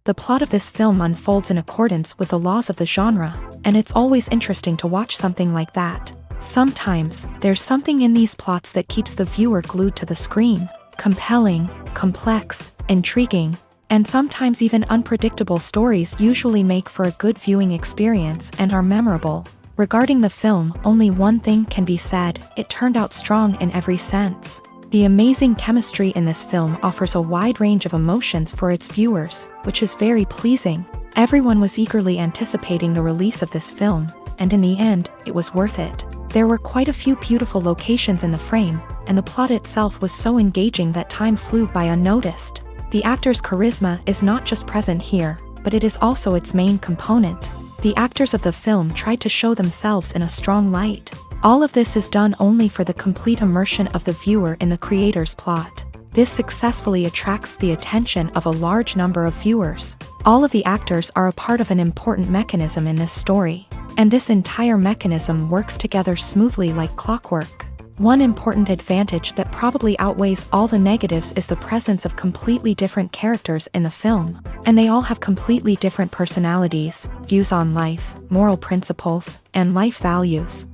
The plot of this film unfolds in accordance with the laws of the genre, and it's always interesting to watch something like that. Sometimes, there's something in these plots that keeps the viewer glued to the screen. Compelling, complex, intriguing, and sometimes even unpredictable stories usually make for a good viewing experience and are memorable. Regarding the film, only one thing can be said: it turned out strong in every sense. The amazing chemistry in this film offers a wide range of emotions for its viewers, which is very pleasing. Everyone was eagerly anticipating the release of this film, and in the end, it was worth it. There were quite a few beautiful locations in the frame, and the plot itself was so engaging that time flew by unnoticed. The actor's charisma is not just present here, but it is also its main component. The actors of the film tried to show themselves in a strong light. All of this is done only for the complete immersion of the viewer in the creator's plot. This successfully attracts the attention of a large number of viewers. All of the actors are a part of an important mechanism in this story, and this entire mechanism works together smoothly like clockwork. One important advantage that probably outweighs all the negatives is the presence of completely different characters in the film, and they all have completely different personalities, views on life, moral principles, and life values.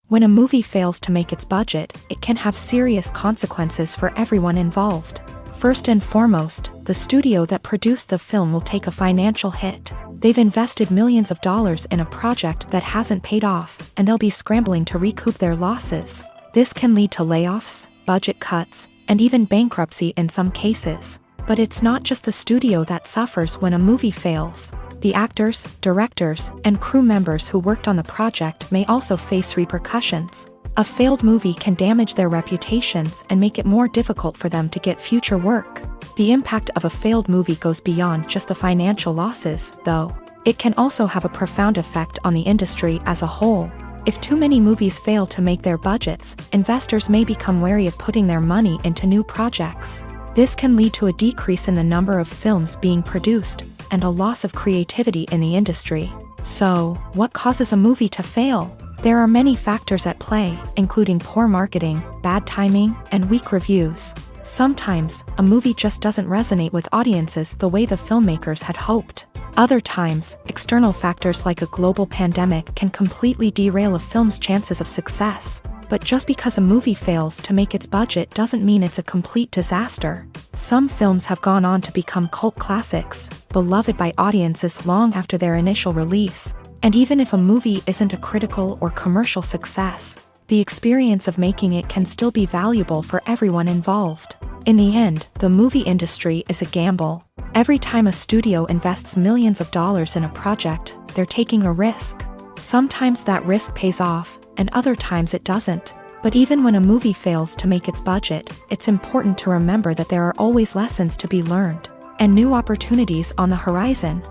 When a movie fails to make its budget, it can have serious consequences for everyone involved. First and foremost, the studio that produced the film will take a financial hit. They've invested millions of dollars in a project that hasn't paid off, and they'll be scrambling to recoup their losses. This can lead to layoffs, budget cuts, and even bankruptcy in some cases. But it's not just the studio that suffers when a movie fails. The actors, directors, and crew members who worked on the project may also face repercussions. A failed movie can damage their reputations and make it more difficult for them to get future work. The impact of a failed movie goes beyond just the financial losses, though. It can also have a profound effect on the industry as a whole. If too many movies fail to make their budgets, investors may become wary of putting their money into new projects. This can lead to a decrease in the number of films being produced, and a loss of creativity in the industry. So, what causes a movie to fail? There are many factors at play, including poor marketing, bad timing, and weak reviews. Sometimes, a movie just doesn't resonate with audiences the way the filmmakers had hoped. Other times, external factors like a global pandemic can completely derail a film's chances of success. But just because a movie fails to make its budget doesn't mean it's a complete disaster. Some films have gone on to become cult classics, beloved by audiences long after their initial release. And even if a movie isn't a critical or commercial success, the experience of making it can still be valuable for everyone involved. In the end, the movie industry is a gamble. Every time a studio invests millions of dollars in a project, they're taking a risk. Sometimes that risk pays off, and other times it doesn't. But even when a movie fails to make its budget, it's important to remember that there are always lessons to be learned, and new opportunities on the horizon.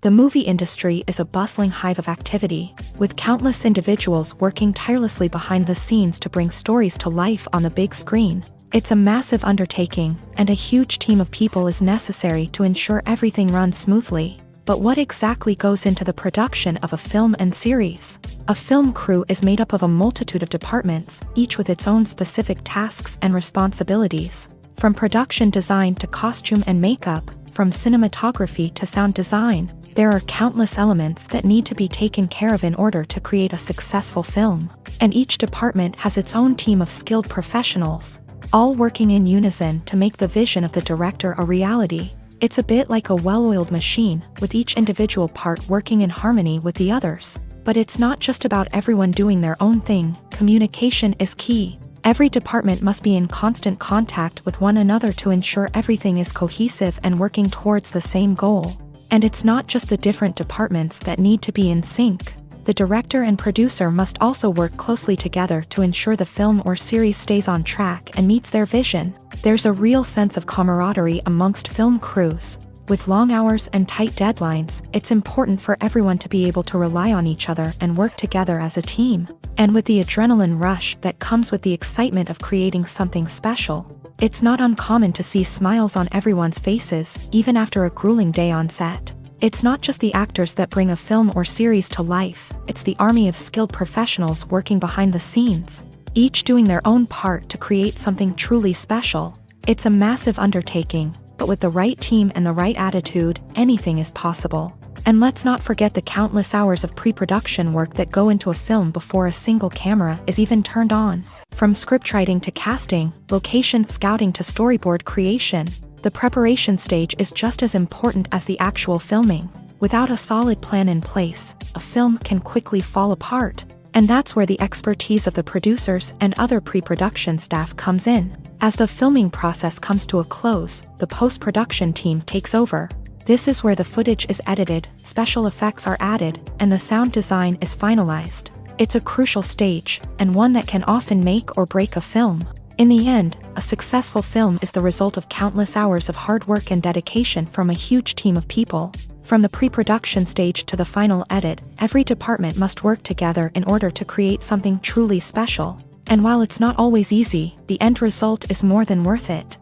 The movie industry is a bustling hive of activity, with countless individuals working tirelessly behind the scenes to bring stories to life on the big screen. It's a massive undertaking, and a huge team of people is necessary to ensure everything runs smoothly. But what exactly goes into the production of a film and series? A film crew is made up of a multitude of departments, each with its own specific tasks and responsibilities. From production design to costume and makeup, from cinematography to sound design, there are countless elements that need to be taken care of in order to create a successful film. And each department has its own team of skilled professionals, all working in unison to make the vision of the director a reality. It's a bit like a well-oiled machine, with each individual part working in harmony with the others. But it's not just about everyone doing their own thing. Communication is key. Every department must be in constant contact with one another to ensure everything is cohesive and working towards the same goal. And it's not just the different departments that need to be in sync. The director and producer must also work closely together to ensure the film or series stays on track and meets their vision. There's a real sense of camaraderie amongst film crews. With long hours and tight deadlines, it's important for everyone to be able to rely on each other and work together as a team. And with the adrenaline rush that comes with the excitement of creating something special, it's not uncommon to see smiles on everyone's faces, even after a grueling day on set. It's not just the actors that bring a film or series to life, it's the army of skilled professionals working behind the scenes. each doing their own part to create something truly special. It's a massive undertaking, but with the right team and the right attitude, anything is possible. And let's not forget the countless hours of pre-production work that go into a film before a single camera is even turned on. From scriptwriting to casting, location scouting to storyboard creation, the preparation stage is just as important as the actual filming. Without a solid plan in place, a film can quickly fall apart. And that's where the expertise of the producers and other pre-production staff comes in. As the filming process comes to a close, the post-production team takes over. This is where the footage is edited, special effects are added, and the sound design is finalized. It's a crucial stage, and one that can often make or break a film. In the end, a successful film is the result of countless hours of hard work and dedication from a huge team of people. From the pre-production stage to the final edit, every department must work together in order to create something truly special. And while it's not always easy, the end result is more than worth it.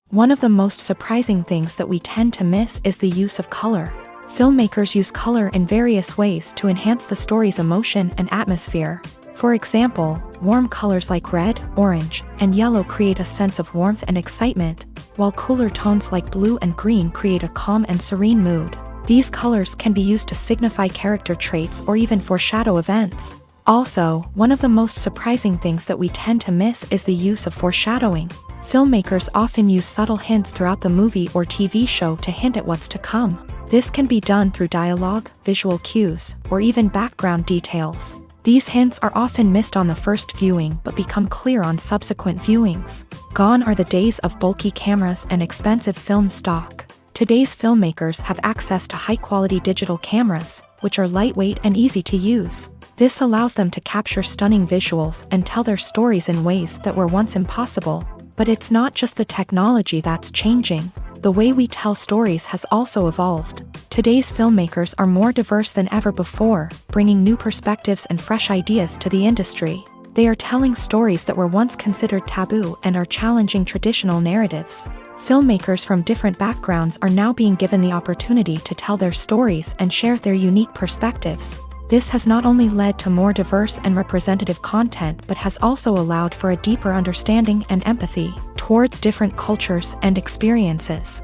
One of the most surprising things that we tend to miss is the use of color. Filmmakers use color in various ways to enhance the story's emotion and atmosphere. For example, warm colors like red, orange, and yellow create a sense of warmth and excitement, while cooler tones like blue and green create a calm and serene mood. These colors can be used to signify character traits or even foreshadow events. Also, one of the most surprising things that we tend to miss is the use of foreshadowing. Filmmakers often use subtle hints throughout the movie or TV show to hint at what's to come. This can be done through dialogue, visual cues, or even background details. These hints are often missed on the first viewing but become clear on subsequent viewings. Gone are the days of bulky cameras and expensive film stock. Today's filmmakers have access to high-quality digital cameras, which are lightweight and easy to use. This allows them to capture stunning visuals and tell their stories in ways that were once impossible. But it's not just the technology that's changing. The way we tell stories has also evolved. Today's filmmakers are more diverse than ever before, bringing new perspectives and fresh ideas to the industry. They are telling stories that were once considered taboo and are challenging traditional narratives. Filmmakers from different backgrounds are now being given the opportunity to tell their stories and share their unique perspectives. This has not only led to more diverse and representative content but has also allowed for a deeper understanding and empathy towards different cultures and experiences.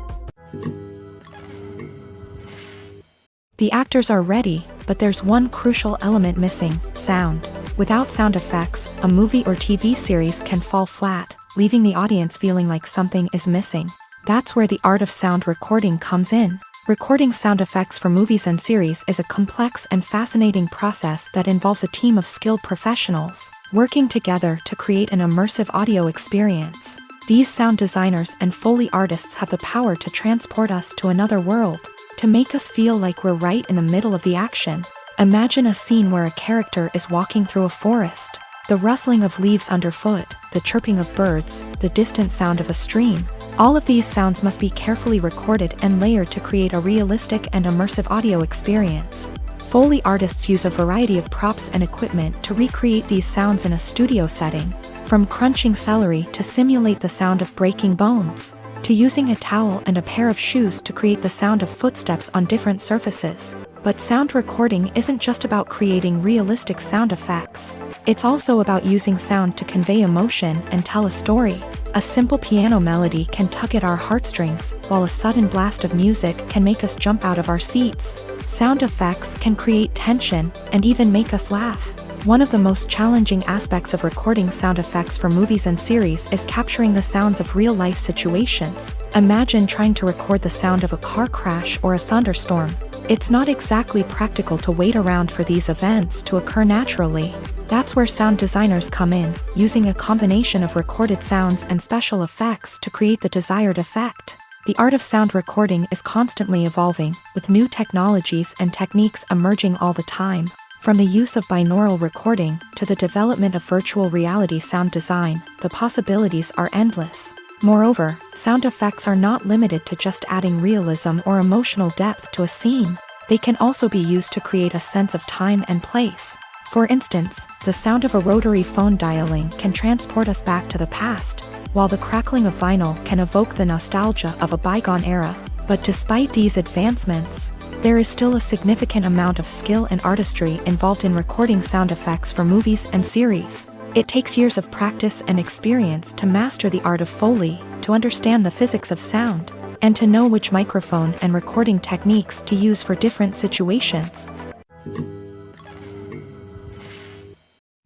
The actors are ready, but there's one crucial element missing: sound. Without sound effects, a movie or TV series can fall flat, leaving the audience feeling like something is missing. That's where the art of sound recording comes in. Recording sound effects for movies and series is a complex and fascinating process that involves a team of skilled professionals working together to create an immersive audio experience. These sound designers and Foley artists have the power to transport us to another world, to make us feel like we're right in the middle of the action. Imagine a scene where a character is walking through a forest. The rustling of leaves underfoot, the chirping of birds, the distant sound of a stream. All of these sounds must be carefully recorded and layered to create a realistic and immersive audio experience. Foley artists use a variety of props and equipment to recreate these sounds in a studio setting, from crunching celery to simulate the sound of breaking bones, to using a towel and a pair of shoes to create the sound of footsteps on different surfaces. But sound recording isn't just about creating realistic sound effects. It's also about using sound to convey emotion and tell a story. A simple piano melody can tug at our heartstrings, while a sudden blast of music can make us jump out of our seats. Sound effects can create tension and even make us laugh. One of the most challenging aspects of recording sound effects for movies and series is capturing the sounds of real-life situations. Imagine trying to record the sound of a car crash or a thunderstorm. It's not exactly practical to wait around for these events to occur naturally. That's where sound designers come in, using a combination of recorded sounds and special effects to create the desired effect. The art of sound recording is constantly evolving, with new technologies and techniques emerging all the time. From the use of binaural recording to the development of virtual reality sound design, the possibilities are endless. Moreover, sound effects are not limited to just adding realism or emotional depth to a scene. They can also be used to create a sense of time and place. For instance, the sound of a rotary phone dialing can transport us back to the past, while the crackling of vinyl can evoke the nostalgia of a bygone era. But despite these advancements, there is still a significant amount of skill and artistry involved in recording sound effects for movies and series. It takes years of practice and experience to master the art of Foley, to understand the physics of sound, and to know which microphone and recording techniques to use for different situations.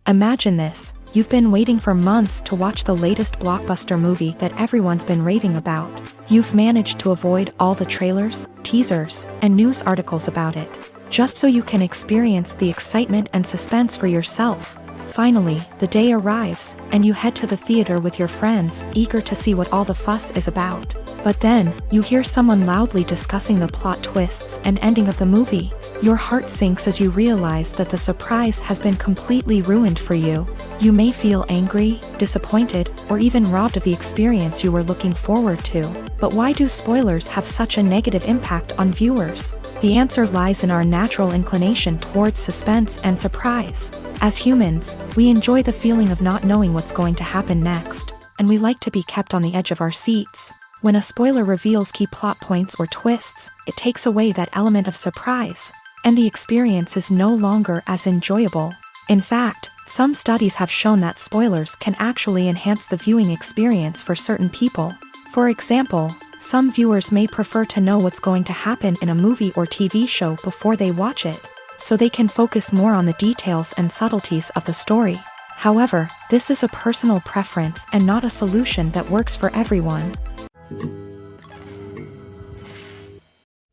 Imagine this: you've been waiting for months to watch the latest blockbuster movie that everyone's been raving about. You've managed to avoid all the trailers, teasers, and news articles about it, just so you can experience the excitement and suspense for yourself. Finally, the day arrives, and you head to the theater with your friends, eager to see what all the fuss is about. But then, you hear someone loudly discussing the plot twists and ending of the movie. Your heart sinks as you realize that the surprise has been completely ruined for you. You may feel angry, disappointed, or even robbed of the experience you were looking forward to. But why do spoilers have such a negative impact on viewers? The answer lies in our natural inclination towards suspense and surprise. As humans, we enjoy the feeling of not knowing what's going to happen next, and we like to be kept on the edge of our seats. When a spoiler reveals key plot points or twists, it takes away that element of surprise, and the experience is no longer as enjoyable. In fact, some studies have shown that spoilers can actually enhance the viewing experience for certain people. For example, some viewers may prefer to know what's going to happen in a movie or TV show before they watch it, so they can focus more on the details and subtleties of the story. However, this is a personal preference and not a solution that works for everyone.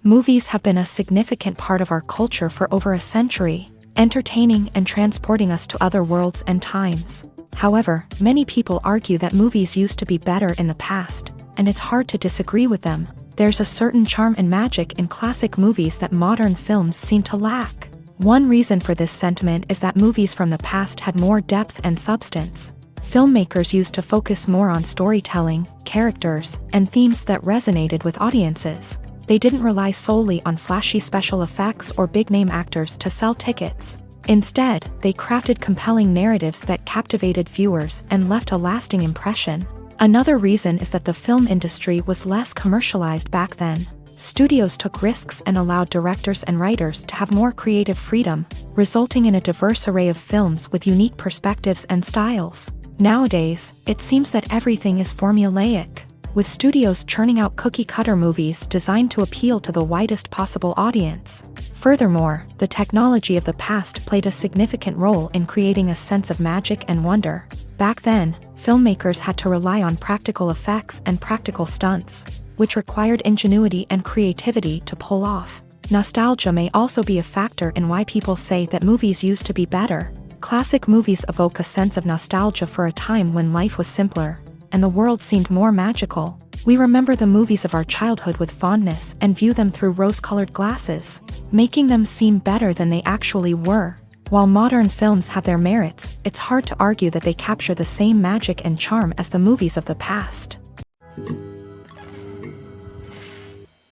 Movies have been a significant part of our culture for over a century, entertaining and transporting us to other worlds and times. However, many people argue that movies used to be better in the past, and it's hard to disagree with them. There's a certain charm and magic in classic movies that modern films seem to lack. One reason for this sentiment is that movies from the past had more depth and substance. Filmmakers used to focus more on storytelling, characters, and themes that resonated with audiences. They didn't rely solely on flashy special effects or big-name actors to sell tickets. Instead, they crafted compelling narratives that captivated viewers and left a lasting impression. Another reason is that the film industry was less commercialized back then. Studios took risks and allowed directors and writers to have more creative freedom, resulting in a diverse array of films with unique perspectives and styles. Nowadays, it seems that everything is formulaic, with studios churning out cookie-cutter movies designed to appeal to the widest possible audience. Furthermore, the technology of the past played a significant role in creating a sense of magic and wonder. Back then, filmmakers had to rely on practical effects and practical stunts, which required ingenuity and creativity to pull off. Nostalgia may also be a factor in why people say that movies used to be better. Classic movies evoke a sense of nostalgia for a time when life was simpler, and the world seemed more magical. We remember the movies of our childhood with fondness and view them through rose-colored glasses, making them seem better than they actually were. While modern films have their merits, it's hard to argue that they capture the same magic and charm as the movies of the past.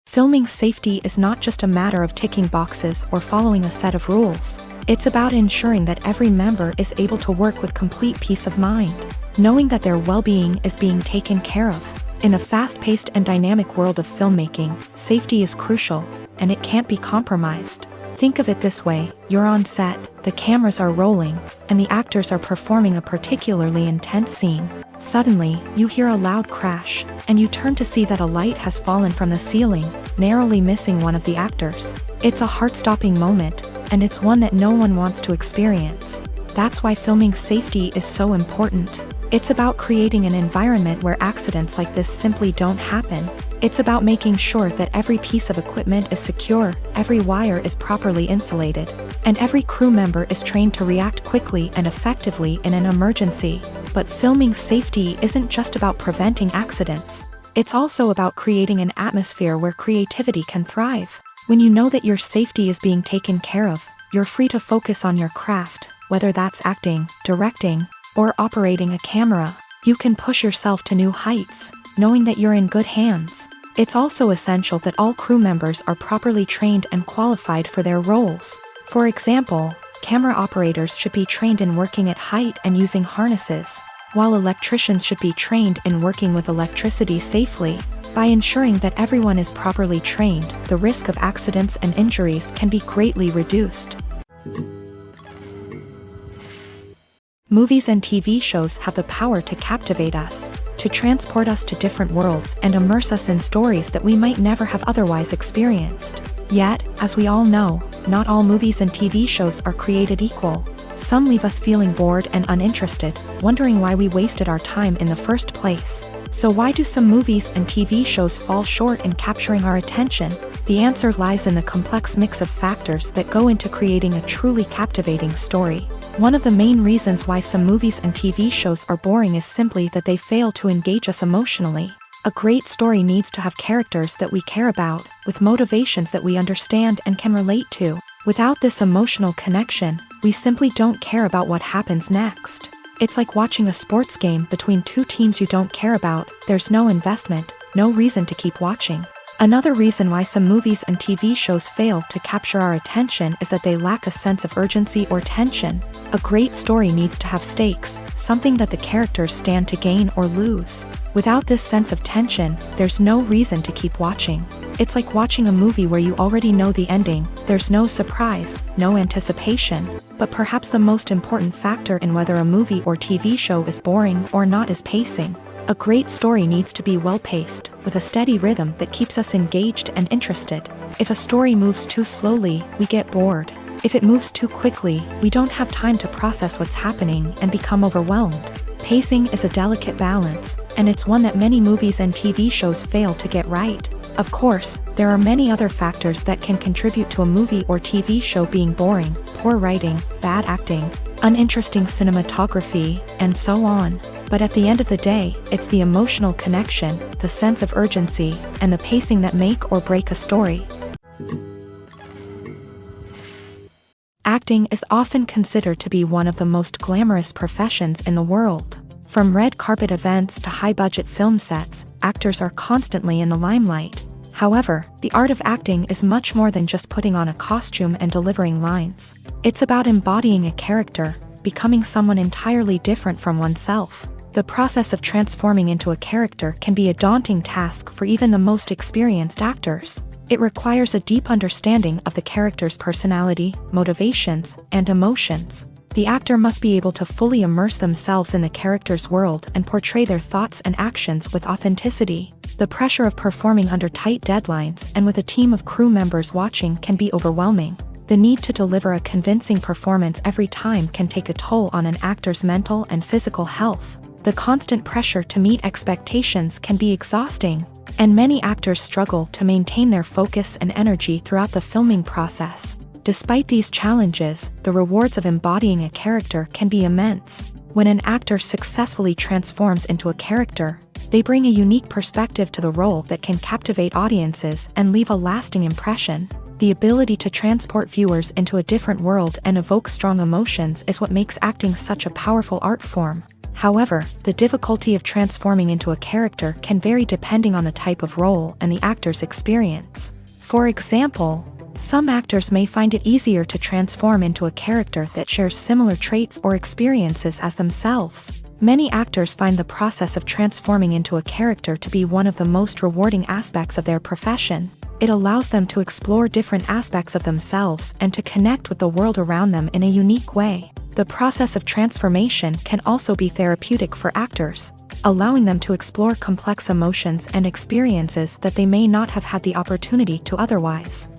Filming safety is not just a matter of ticking boxes or following a set of rules. It's about ensuring that every member is able to work with complete peace of mind, knowing that their well-being is being taken care of. In a fast-paced and dynamic world of filmmaking, safety is crucial, and it can't be compromised. Think of it this way: you're on set, the cameras are rolling, and the actors are performing a particularly intense scene. Suddenly, you hear a loud crash, and you turn to see that a light has fallen from the ceiling, narrowly missing one of the actors. It's a heart-stopping moment, and it's one that no one wants to experience. That's why filming safety is so important. It's about creating an environment where accidents like this simply don't happen. It's about making sure that every piece of equipment is secure, every wire is properly insulated, and every crew member is trained to react quickly and effectively in an emergency. But filming safety isn't just about preventing accidents. It's also about creating an atmosphere where creativity can thrive. When you know that your safety is being taken care of, you're free to focus on your craft, whether that's acting, directing, or operating a camera. You can push yourself to new heights, knowing that you're in good hands. It's also essential that all crew members are properly trained and qualified for their roles. For example, camera operators should be trained in working at height and using harnesses, while electricians should be trained in working with electricity safely. By ensuring that everyone is properly trained, the risk of accidents and injuries can be greatly reduced. Movies and TV shows have the power to captivate us, to transport us to different worlds and immerse us in stories that we might never have otherwise experienced. Yet, as we all know, not all movies and TV shows are created equal. Some leave us feeling bored and uninterested, wondering why we wasted our time in the first place. So why do some movies and TV shows fall short in capturing our attention? The answer lies in the complex mix of factors that go into creating a truly captivating story. One of the main reasons why some movies and TV shows are boring is simply that they fail to engage us emotionally. A great story needs to have characters that we care about, with motivations that we understand and can relate to. Without this emotional connection, we simply don't care about what happens next. It's like watching a sports game between two teams you don't care about. There's no investment, no reason to keep watching. Another reason why some movies and TV shows fail to capture our attention is that they lack a sense of urgency or tension. A great story needs to have stakes, something that the characters stand to gain or lose. Without this sense of tension, there's no reason to keep watching. It's like watching a movie where you already know the ending. There's no surprise, no anticipation. But perhaps the most important factor in whether a movie or TV show is boring or not is pacing. A great story needs to be well-paced, with a steady rhythm that keeps us engaged and interested. If a story moves too slowly, we get bored. If it moves too quickly, we don't have time to process what's happening and become overwhelmed. Pacing is a delicate balance, and it's one that many movies and TV shows fail to get right. Of course, there are many other factors that can contribute to a movie or TV show being boring: poor writing, bad acting, uninteresting cinematography, and so on. But at the end of the day, it's the emotional connection, the sense of urgency, and the pacing that make or break a story. Acting is often considered to be one of the most glamorous professions in the world. From red carpet events to high-budget film sets, actors are constantly in the limelight. However, the art of acting is much more than just putting on a costume and delivering lines. It's about embodying a character, becoming someone entirely different from oneself. The process of transforming into a character can be a daunting task for even the most experienced actors. It requires a deep understanding of the character's personality, motivations, and emotions. The actor must be able to fully immerse themselves in the character's world and portray their thoughts and actions with authenticity. The pressure of performing under tight deadlines and with a team of crew members watching can be overwhelming. The need to deliver a convincing performance every time can take a toll on an actor's mental and physical health. The constant pressure to meet expectations can be exhausting, and many actors struggle to maintain their focus and energy throughout the filming process. Despite these challenges, the rewards of embodying a character can be immense. When an actor successfully transforms into a character, they bring a unique perspective to the role that can captivate audiences and leave a lasting impression. The ability to transport viewers into a different world and evoke strong emotions is what makes acting such a powerful art form. However, the difficulty of transforming into a character can vary depending on the type of role and the actor's experience. For example, some actors may find it easier to transform into a character that shares similar traits or experiences as themselves. Many actors find the process of transforming into a character to be one of the most rewarding aspects of their profession. It allows them to explore different aspects of themselves and to connect with the world around them in a unique way. The process of transformation can also be therapeutic for actors, allowing them to explore complex emotions and experiences that they may not have had the opportunity to otherwise.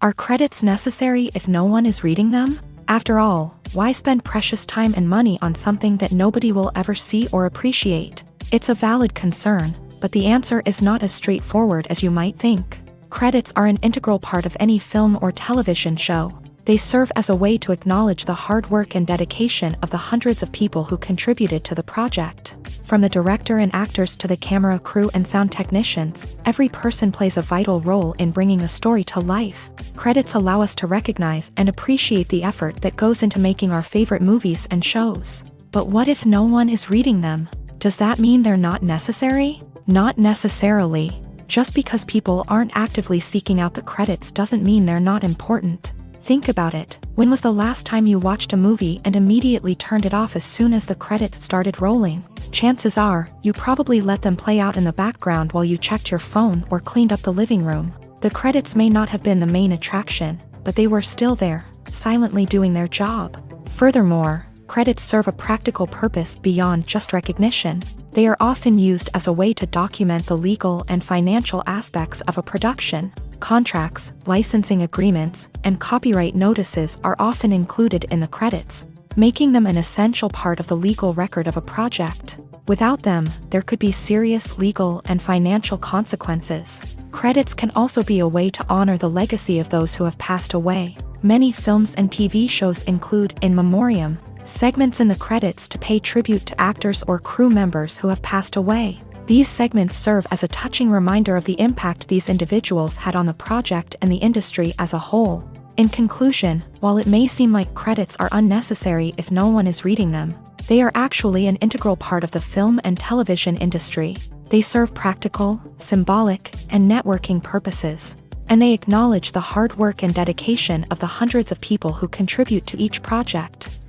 Are credits necessary if no one is reading them? After all, why spend precious time and money on something that nobody will ever see or appreciate? It's a valid concern, but the answer is not as straightforward as you might think. Credits are an integral part of any film or television show. They serve as a way to acknowledge the hard work and dedication of the hundreds of people who contributed to the project. From the director and actors to the camera crew and sound technicians, every person plays a vital role in bringing a story to life. Credits allow us to recognize and appreciate the effort that goes into making our favorite movies and shows. But what if no one is reading them? Does that mean they're not necessary? Not necessarily. Just because people aren't actively seeking out the credits doesn't mean they're not important. Think about it. When was the last time you watched a movie and immediately turned it off as soon as the credits started rolling? Chances are, you probably let them play out in the background while you checked your phone or cleaned up the living room. The credits may not have been the main attraction, but they were still there, silently doing their job. Furthermore, credits serve a practical purpose beyond just recognition. They are often used as a way to document the legal and financial aspects of a production. Contracts, licensing agreements, and copyright notices are often included in the credits, making them an essential part of the legal record of a project. Without them, there could be serious legal and financial consequences. Credits can also be a way to honor the legacy of those who have passed away. Many films and TV shows include in memoriam segments in the credits to pay tribute to actors or crew members who have passed away. These segments serve as a touching reminder of the impact these individuals had on the project and the industry as a whole. In conclusion, while it may seem like credits are unnecessary if no one is reading them, they are actually an integral part of the film and television industry. They serve practical, symbolic, and networking purposes, and they acknowledge the hard work and dedication of the hundreds of people who contribute to each project.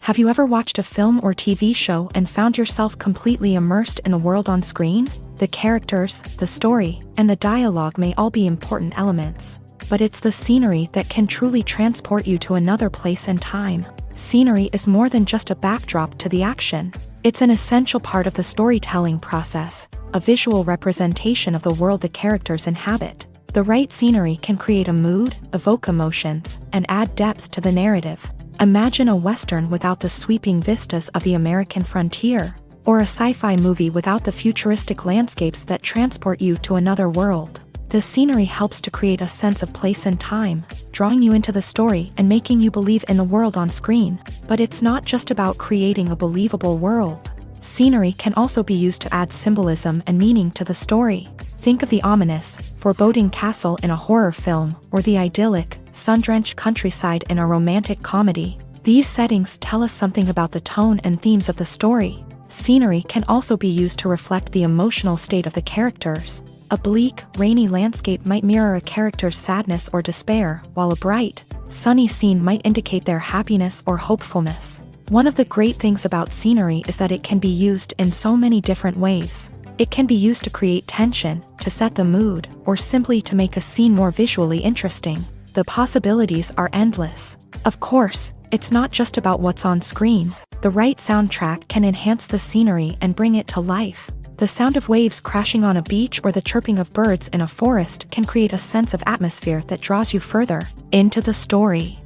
Have you ever watched a film or TV show and found yourself completely immersed in the world on screen? The characters, the story, and the dialogue may all be important elements, but it's the scenery that can truly transport you to another place and time. Scenery is more than just a backdrop to the action. It's an essential part of the storytelling process, a visual representation of the world the characters inhabit. The right scenery can create a mood, evoke emotions, and add depth to the narrative. Imagine a Western without the sweeping vistas of the American frontier, or a sci-fi movie without the futuristic landscapes that transport you to another world. The scenery helps to create a sense of place and time, drawing you into the story and making you believe in the world on screen. But it's not just about creating a believable world. Scenery can also be used to add symbolism and meaning to the story. Think of the ominous, foreboding castle in a horror film, or the idyllic, sun-drenched countryside in a romantic comedy. These settings tell us something about the tone and themes of the story. Scenery can also be used to reflect the emotional state of the characters. A bleak, rainy landscape might mirror a character's sadness or despair, while a bright, sunny scene might indicate their happiness or hopefulness. One of the great things about scenery is that it can be used in so many different ways. It can be used to create tension, to set the mood, or simply to make a scene more visually interesting. The possibilities are endless. Of course, it's not just about what's on screen. The right soundtrack can enhance the scenery and bring it to life. The sound of waves crashing on a beach or the chirping of birds in a forest can create a sense of atmosphere that draws you further into the story.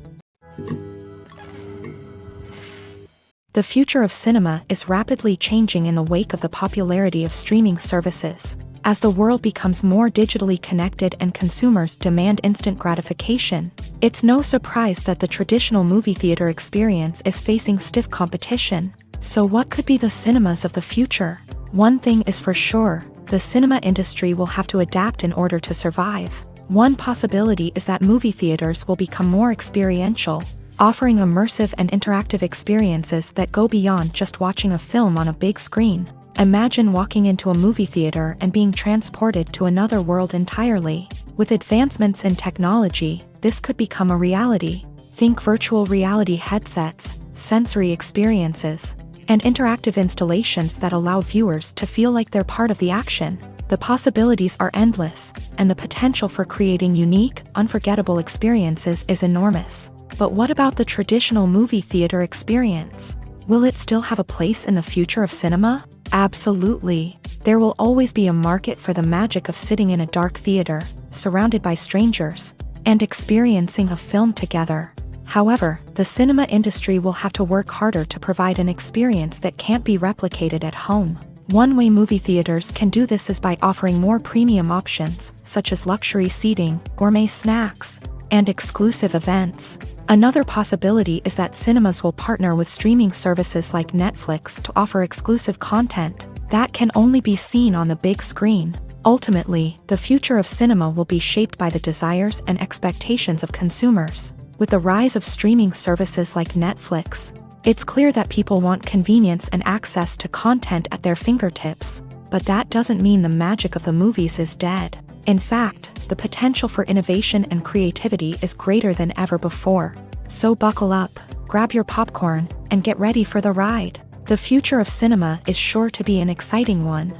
The future of cinema is rapidly changing in the wake of the popularity of streaming services. As the world becomes more digitally connected and consumers demand instant gratification, it's no surprise that the traditional movie theater experience is facing stiff competition. So what could be the cinemas of the future? One thing is for sure, the cinema industry will have to adapt in order to survive. One possibility is that movie theaters will become more experiential, offering immersive and interactive experiences that go beyond just watching a film on a big screen. Imagine walking into a movie theater and being transported to another world entirely. With advancements in technology, this could become a reality. Think virtual reality headsets, sensory experiences, and interactive installations that allow viewers to feel like they're part of the action. The possibilities are endless, and the potential for creating unique, unforgettable experiences is enormous. But what about the traditional movie theater experience? Will it still have a place in the future of cinema? Absolutely. There will always be a market for the magic of sitting in a dark theater, surrounded by strangers, and experiencing a film together. However, the cinema industry will have to work harder to provide an experience that can't be replicated at home. One way movie theaters can do this is by offering more premium options, such as luxury seating, gourmet snacks, and exclusive events. Another possibility is that cinemas will partner with streaming services like Netflix to offer exclusive content that can only be seen on the big screen. Ultimately, the future of cinema will be shaped by the desires and expectations of consumers. With the rise of streaming services like Netflix, it's clear that people want convenience and access to content at their fingertips. But that doesn't mean the magic of the movies is dead. In fact, the potential for innovation and creativity is greater than ever before. So buckle up, grab your popcorn, and get ready for the ride. The future of cinema is sure to be an exciting one.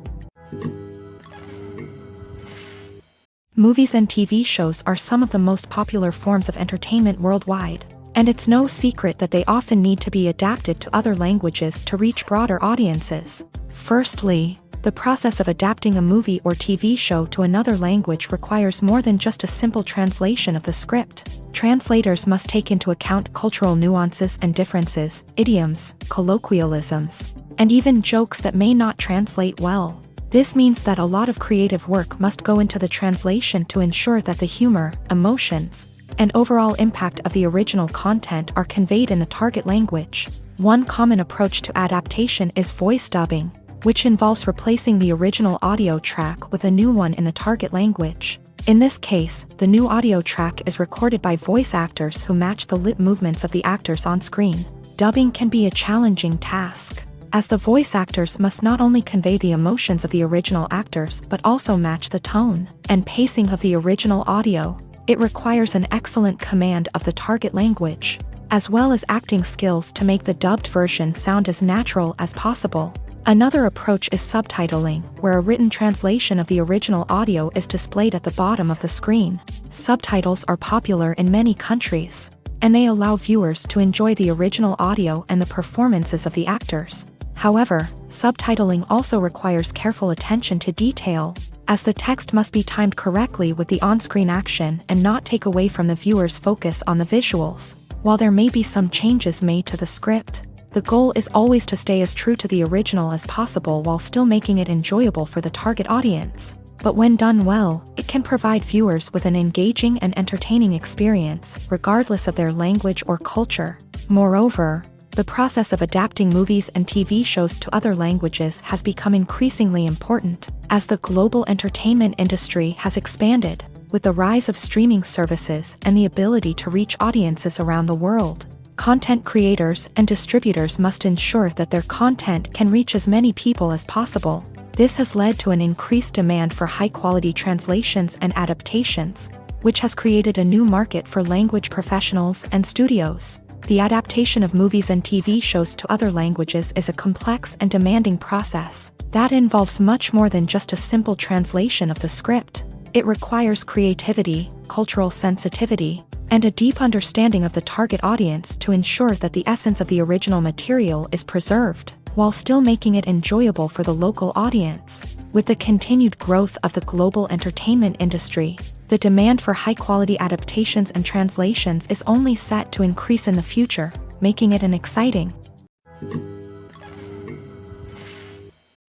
Movies and TV shows are some of the most popular forms of entertainment worldwide, and it's no secret that they often need to be adapted to other languages to reach broader audiences. Firstly, the process of adapting a movie or TV show to another language requires more than just a simple translation of the script. Translators must take into account cultural nuances and differences, idioms, colloquialisms, and even jokes that may not translate well. This means that a lot of creative work must go into the translation to ensure that the humor, emotions, and overall impact of the original content are conveyed in the target language. One common approach to adaptation is voice dubbing, which involves replacing the original audio track with a new one in the target language. In this case, the new audio track is recorded by voice actors who match the lip movements of the actors on screen. Dubbing can be a challenging task, as the voice actors must not only convey the emotions of the original actors but also match the tone and pacing of the original audio. It requires an excellent command of the target language, as well as acting skills to make the dubbed version sound as natural as possible. Another approach is subtitling, where a written translation of the original audio is displayed at the bottom of the screen. Subtitles are popular in many countries, and they allow viewers to enjoy the original audio and the performances of the actors. However, subtitling also requires careful attention to detail, as the text must be timed correctly with the on-screen action and not take away from the viewer's focus on the visuals. While there may be some changes made to the script, the goal is always to stay as true to the original as possible while still making it enjoyable for the target audience. But when done well, it can provide viewers with an engaging and entertaining experience, regardless of their language or culture. Moreover, the process of adapting movies and TV shows to other languages has become increasingly important, as the global entertainment industry has expanded, with the rise of streaming services and the ability to reach audiences around the world. Content creators and distributors must ensure that their content can reach as many people as possible. This has led to an increased demand for high-quality translations and adaptations, which has created a new market for language professionals and studios. The adaptation of movies and TV shows to other languages is a complex and demanding process that involves much more than just a simple translation of the script. It requires creativity, cultural sensitivity, and a deep understanding of the target audience to ensure that the essence of the original material is preserved, while still making it enjoyable for the local audience. With the continued growth of the global entertainment industry, the demand for high-quality adaptations and translations is only set to increase in the future, making it an exciting.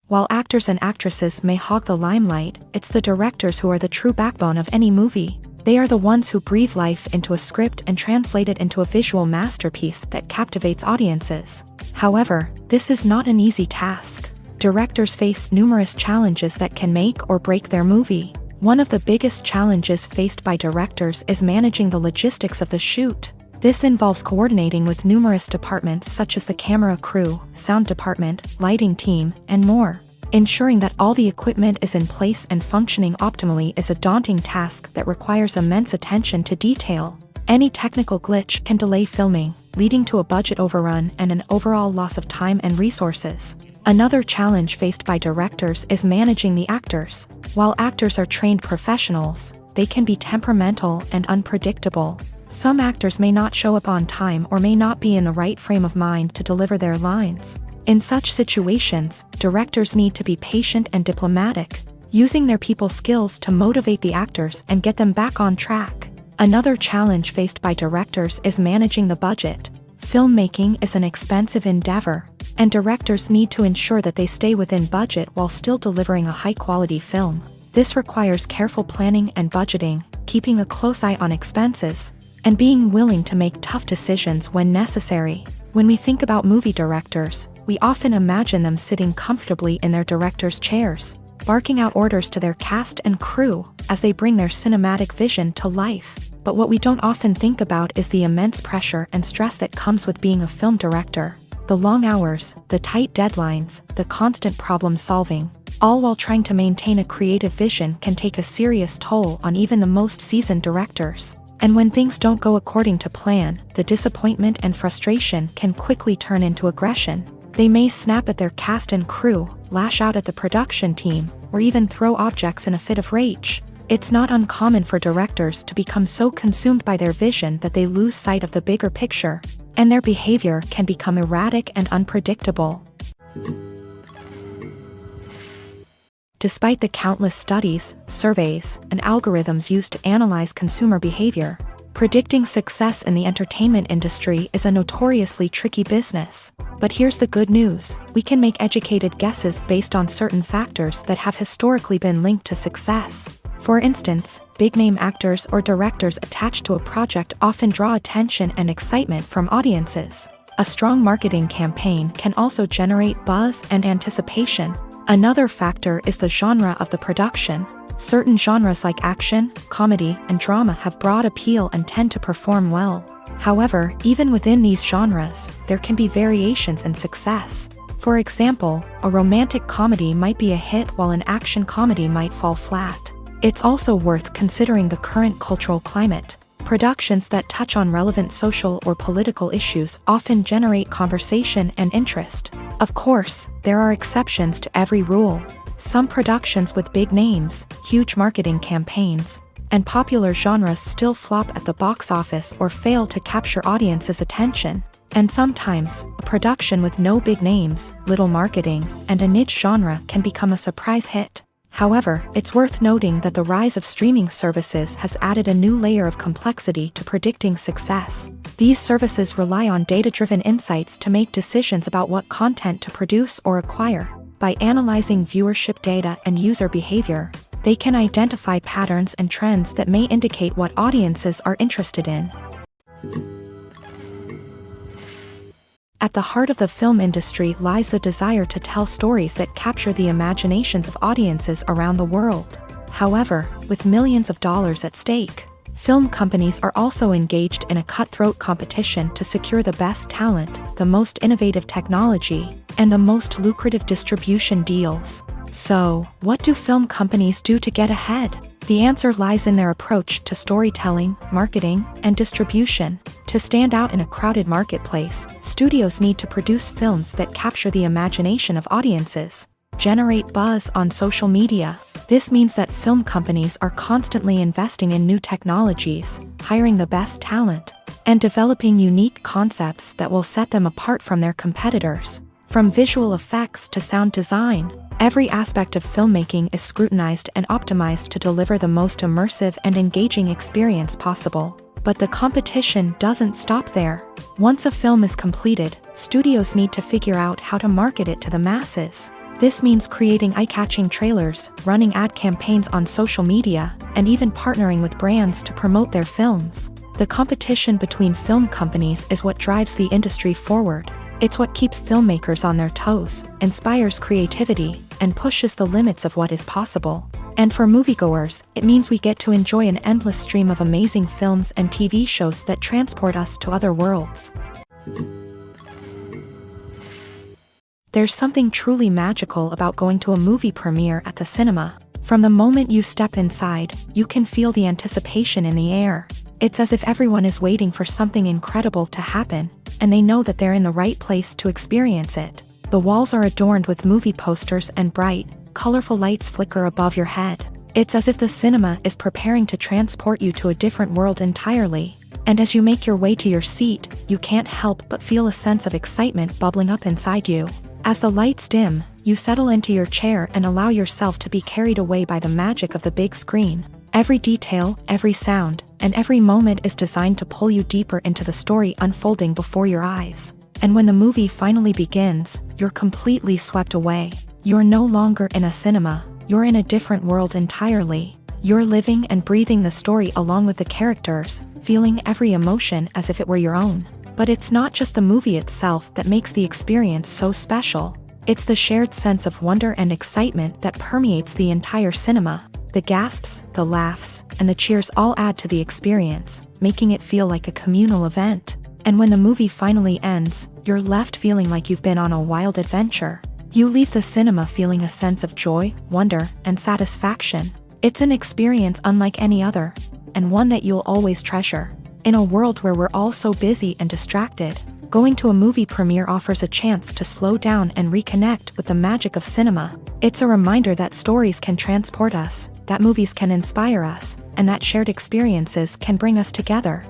While actors and actresses may hog the limelight, it's the directors who are the true backbone of any movie. They are the ones who breathe life into a script and translate it into a visual masterpiece that captivates audiences. However, this is not an easy task. Directors face numerous challenges that can make or break their movie. One of the biggest challenges faced by directors is managing the logistics of the shoot. This involves coordinating with numerous departments such as the camera crew, sound department, lighting team, and more. Ensuring that all the equipment is in place and functioning optimally is a daunting task that requires immense attention to detail. Any technical glitch can delay filming, leading to a budget overrun and an overall loss of time and resources. Another challenge faced by directors is managing the actors. While actors are trained professionals, they can be temperamental and unpredictable. Some actors may not show up on time or may not be in the right frame of mind to deliver their lines. In such situations, directors need to be patient and diplomatic, using their people skills to motivate the actors and get them back on track. Another challenge faced by directors is managing the budget. Filmmaking is an expensive endeavor, and directors need to ensure that they stay within budget while still delivering a high-quality film. This requires careful planning and budgeting, keeping a close eye on expenses, and being willing to make tough decisions when necessary. When we think about movie directors, we often imagine them sitting comfortably in their director's chairs, barking out orders to their cast and crew as they bring their cinematic vision to life. But what we don't often think about is the immense pressure and stress that comes with being a film director. The long hours, the tight deadlines, the constant problem solving. all while trying to maintain a creative vision can take a serious toll on even the most seasoned directors. And when things don't go according to plan, the disappointment and frustration can quickly turn into aggression. They may snap at their cast and crew, lash out at the production team, or even throw objects in a fit of rage. It's not uncommon for directors to become so consumed by their vision that they lose sight of the bigger picture, and their behavior can become erratic and unpredictable. Despite the countless studies, surveys, and algorithms used to analyze consumer behavior, predicting success in the entertainment industry is a notoriously tricky business. But here's the good news: we can make educated guesses based on certain factors that have historically been linked to success. For instance, big-name actors or directors attached to a project often draw attention and excitement from audiences. A strong marketing campaign can also generate buzz and anticipation. Another factor is the genre of the production. Certain genres like action, comedy, and drama have broad appeal and tend to perform well. However, even within these genres, there can be variations in success. For example, a romantic comedy might be a hit while an action comedy might fall flat. It's also worth considering the current cultural climate. Productions that touch on relevant social or political issues often generate conversation and interest. Of course, there are exceptions to every rule. Some productions with big names, huge marketing campaigns, and popular genres still flop at the box office or fail to capture audiences' attention. And sometimes, a production with no big names, little marketing, and a niche genre can become a surprise hit. However, it's worth noting that the rise of streaming services has added a new layer of complexity to predicting success. These services rely on data-driven insights to make decisions about what content to produce or acquire. By analyzing viewership data and user behavior, they can identify patterns and trends that may indicate what audiences are interested in. At the heart of the film industry lies the desire to tell stories that capture the imaginations of audiences around the world. However, with millions of dollars at stake, film companies are also engaged in a cutthroat competition to secure the best talent, the most innovative technology, and the most lucrative distribution deals. So, what do film companies do to get ahead? The answer lies in their approach to storytelling, marketing, and distribution. To stand out in a crowded marketplace, studios need to produce films that capture the imagination of audiences, generate buzz on social media. This means that film companies are constantly investing in new technologies, hiring the best talent, and developing unique concepts that will set them apart from their competitors. From visual effects to sound design, every aspect of filmmaking is scrutinized and optimized to deliver the most immersive and engaging experience possible. But the competition doesn't stop there. Once a film is completed, studios need to figure out how to market it to the masses. This means creating eye-catching trailers, running ad campaigns on social media, and even partnering with brands to promote their films. The competition between film companies is what drives the industry forward. It's what keeps filmmakers on their toes, inspires creativity, and pushes the limits of what is possible. And for moviegoers, it means we get to enjoy an endless stream of amazing films and TV shows that transport us to other worlds. There's something truly magical about going to a movie premiere at the cinema. From the moment you step inside, you can feel the anticipation in the air. It's as if everyone is waiting for something incredible to happen, and they know that they're in the right place to experience it. The walls are adorned with movie posters and bright, colorful lights flicker above your head. It's as if the cinema is preparing to transport you to a different world entirely. And as you make your way to your seat, you can't help but feel a sense of excitement bubbling up inside you. As the lights dim, you settle into your chair and allow yourself to be carried away by the magic of the big screen. Every detail, every sound, and every moment is designed to pull you deeper into the story unfolding before your eyes. And when the movie finally begins, you're completely swept away. You're no longer in a cinema, you're in a different world entirely. You're living and breathing the story along with the characters, feeling every emotion as if it were your own. But it's not just the movie itself that makes the experience so special. It's the shared sense of wonder and excitement that permeates the entire cinema. The gasps, the laughs, and the cheers all add to the experience, making it feel like a communal event. And when the movie finally ends, you're left feeling like you've been on a wild adventure. You leave the cinema feeling a sense of joy, wonder, and satisfaction. It's an experience unlike any other, and one that you'll always treasure. In a world where we're all so busy and distracted, going to a movie premiere offers a chance to slow down and reconnect with the magic of cinema. It's a reminder that stories can transport us, that movies can inspire us, and that shared experiences can bring us together.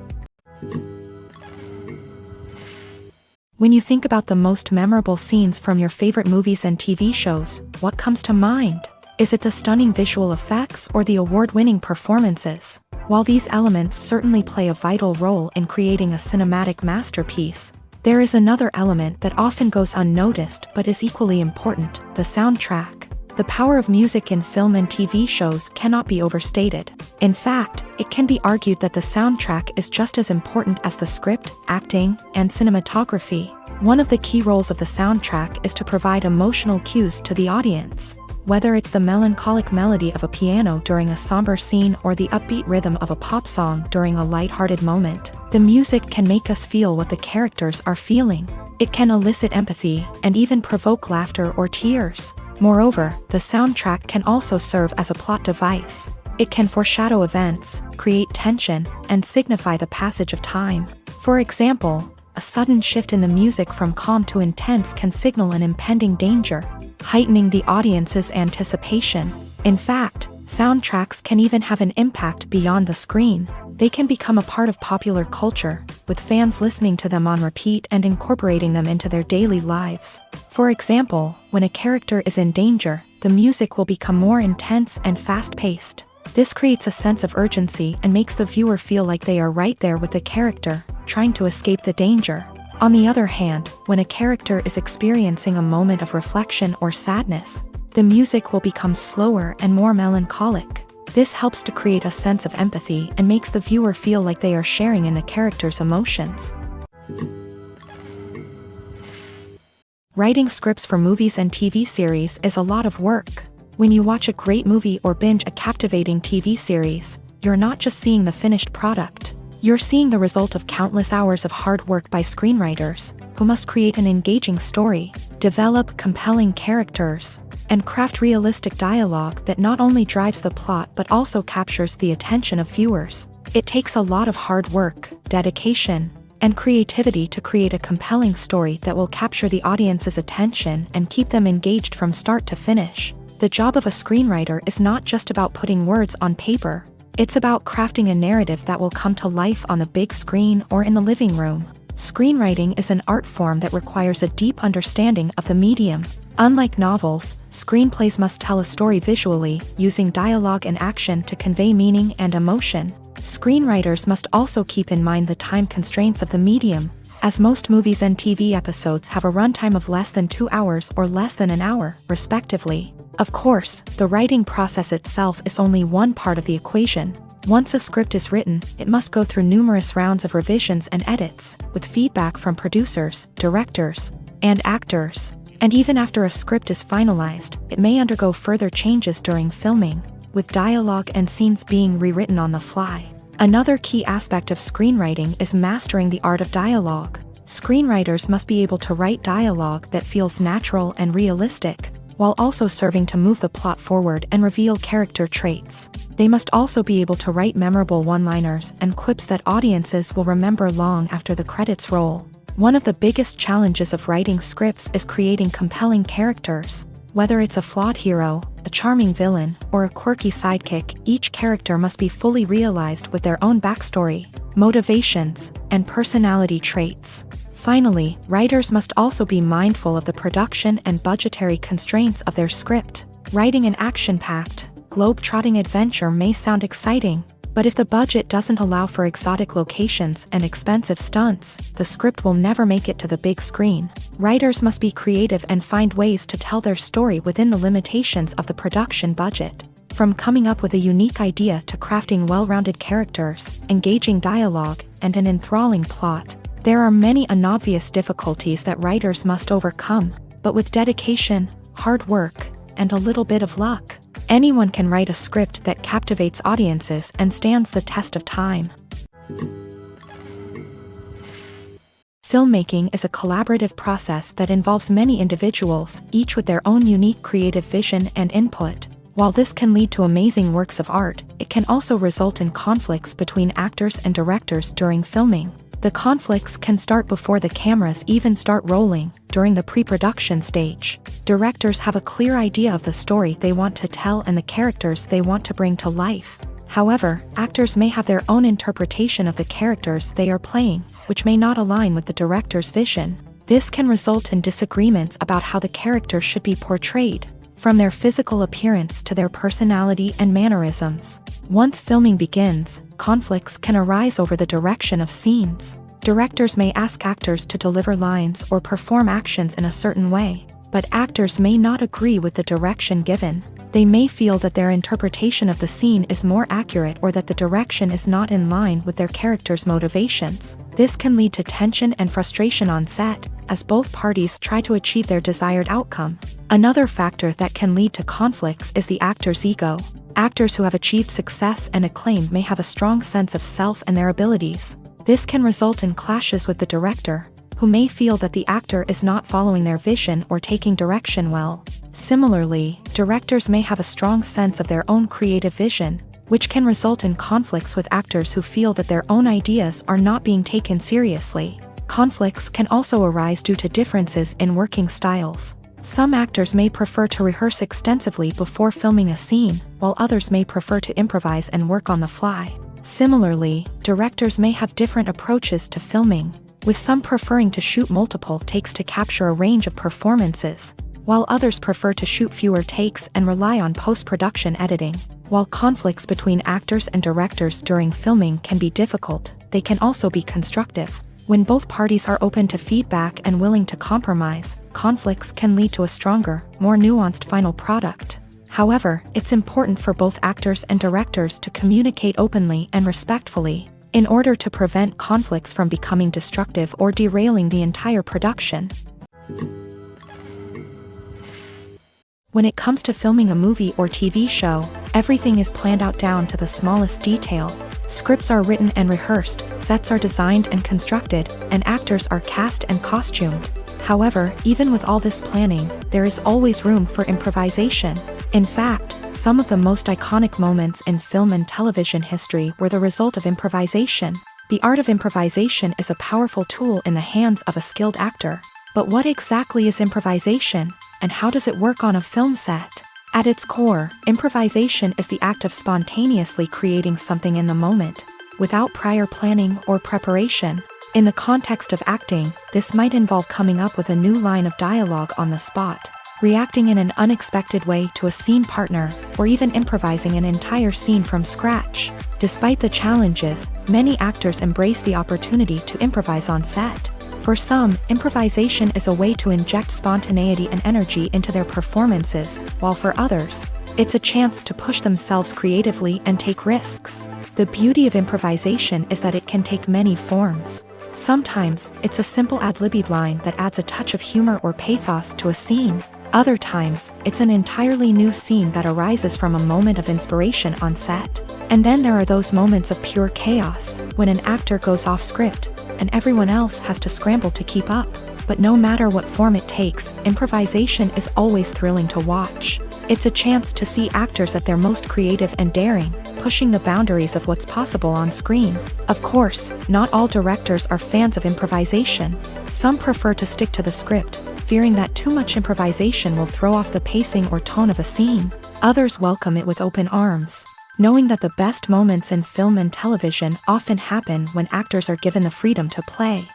When you think about the most memorable scenes from your favorite movies and TV shows, what comes to mind? Is it the stunning visual effects or the award-winning performances? While these elements certainly play a vital role in creating a cinematic masterpiece, there is another element that often goes unnoticed but is equally important: the soundtrack. The power of music in film and TV shows cannot be overstated. In fact, it can be argued that the soundtrack is just as important as the script, acting, and cinematography. One of the key roles of the soundtrack is to provide emotional cues to the audience. Whether it's the melancholic melody of a piano during a somber scene or the upbeat rhythm of a pop song during a lighthearted moment, the music can make us feel what the characters are feeling. It can elicit empathy and even provoke laughter or tears. Moreover, the soundtrack can also serve as a plot device. It can foreshadow events, create tension, and signify the passage of time. For example, a sudden shift in the music from calm to intense can signal an impending danger, heightening the audience's anticipation. In fact, soundtracks can even have an impact beyond the screen. They can become a part of popular culture, with fans listening to them on repeat and incorporating them into their daily lives. For example, when a character is in danger, the music will become more intense and fast-paced. This creates a sense of urgency and makes the viewer feel like they are right there with the character, trying to escape the danger. On the other hand, when a character is experiencing a moment of reflection or sadness, the music will become slower and more melancholic. This helps to create a sense of empathy and makes the viewer feel like they are sharing in the character's emotions. Writing scripts for movies and TV series is a lot of work. When you watch a great movie or binge a captivating TV series, you're not just seeing the finished product. You're seeing the result of countless hours of hard work by screenwriters, who must create an engaging story, develop compelling characters, and craft realistic dialogue that not only drives the plot but also captures the attention of viewers. It takes a lot of hard work, dedication, and creativity to create a compelling story that will capture the audience's attention and keep them engaged from start to finish. The job of a screenwriter is not just about putting words on paper. It's about crafting a narrative that will come to life on the big screen or in the living room. Screenwriting is an art form that requires a deep understanding of the medium. Unlike novels, screenplays must tell a story visually, using dialogue and action to convey meaning and emotion. Screenwriters must also keep in mind the time constraints of the medium, as most movies and TV episodes have a runtime of less than 2 hours or less than an hour, respectively. Of course, the writing process itself is only one part of the equation. Once a script is written, it must go through numerous rounds of revisions and edits, with feedback from producers, directors, and actors. And even after a script is finalized, it may undergo further changes during filming, with dialogue and scenes being rewritten on the fly. Another key aspect of screenwriting is mastering the art of dialogue. Screenwriters must be able to write dialogue that feels natural and realistic, while also serving to move the plot forward and reveal character traits. They must also be able to write memorable one-liners and quips that audiences will remember long after the credits roll. One of the biggest challenges of writing scripts is creating compelling characters. Whether it's a flawed hero, a charming villain, or a quirky sidekick, each character must be fully realized with their own backstory, motivations, and personality traits. Finally, writers must also be mindful of the production and budgetary constraints of their script. Writing an action-packed, globe-trotting adventure may sound exciting, but if the budget doesn't allow for exotic locations and expensive stunts, the script will never make it to the big screen. Writers must be creative and find ways to tell their story within the limitations of the production budget. From coming up with a unique idea to crafting well-rounded characters, engaging dialogue, and an enthralling plot, there are many unobvious difficulties that writers must overcome, but with dedication, hard work, and a little bit of luck, anyone can write a script that captivates audiences and stands the test of time. Filmmaking is a collaborative process that involves many individuals, each with their own unique creative vision and input. While this can lead to amazing works of art, it can also result in conflicts between actors and directors during filming. The conflicts can start before the cameras even start rolling, during the pre-production stage. Directors have a clear idea of the story they want to tell and the characters they want to bring to life. However, actors may have their own interpretation of the characters they are playing, which may not align with the director's vision. This can result in disagreements about how the character should be portrayed, from their physical appearance to their personality and mannerisms. Once filming begins, conflicts can arise over the direction of scenes. Directors may ask actors to deliver lines or perform actions in a certain way, but actors may not agree with the direction given. They may feel that their interpretation of the scene is more accurate or that the direction is not in line with their character's motivations. This can lead to tension and frustration on set, as both parties try to achieve their desired outcome. Another factor that can lead to conflicts is the actor's ego. Actors who have achieved success and acclaim may have a strong sense of self and their abilities. This can result in clashes with the director, who may feel that the actor is not following their vision or taking direction well. Similarly, directors may have a strong sense of their own creative vision, which can result in conflicts with actors who feel that their own ideas are not being taken seriously. Conflicts can also arise due to differences in working styles. Some actors may prefer to rehearse extensively before filming a scene, while others may prefer to improvise and work on the fly. Similarly, directors may have different approaches to filming, with some preferring to shoot multiple takes to capture a range of performances, while others prefer to shoot fewer takes and rely on post-production editing. While conflicts between actors and directors during filming can be difficult, they can also be constructive. When both parties are open to feedback and willing to compromise, conflicts can lead to a stronger, more nuanced final product. However, it's important for both actors and directors to communicate openly and respectfully, in order to prevent conflicts from becoming destructive or derailing the entire production. When it comes to filming a movie or TV show, everything is planned out down to the smallest detail. Scripts are written and rehearsed, sets are designed and constructed, and actors are cast and costumed. However, even with all this planning, there is always room for improvisation. In fact, some of the most iconic moments in film and television history were the result of improvisation. The art of improvisation is a powerful tool in the hands of a skilled actor. But what exactly is improvisation, and how does it work on a film set? At its core, improvisation is the act of spontaneously creating something in the moment, without prior planning or preparation. In the context of acting, this might involve coming up with a new line of dialogue on the spot, reacting in an unexpected way to a scene partner, or even improvising an entire scene from scratch. Despite the challenges, many actors embrace the opportunity to improvise on set. For some, improvisation is a way to inject spontaneity and energy into their performances, while for others, it's a chance to push themselves creatively and take risks. The beauty of improvisation is that it can take many forms. Sometimes, it's a simple ad-libbed line that adds a touch of humor or pathos to a scene. Other times, it's an entirely new scene that arises from a moment of inspiration on set. And then there are those moments of pure chaos, when an actor goes off script, and everyone else has to scramble to keep up. But no matter what form it takes, improvisation is always thrilling to watch. It's a chance to see actors at their most creative and daring, pushing the boundaries of what's possible on screen. Of course, not all directors are fans of improvisation. Some prefer to stick to the script, fearing that too much improvisation will throw off the pacing or tone of a scene. Others welcome it with open arms, knowing that the best moments in film and television often happen when actors are given the freedom to play.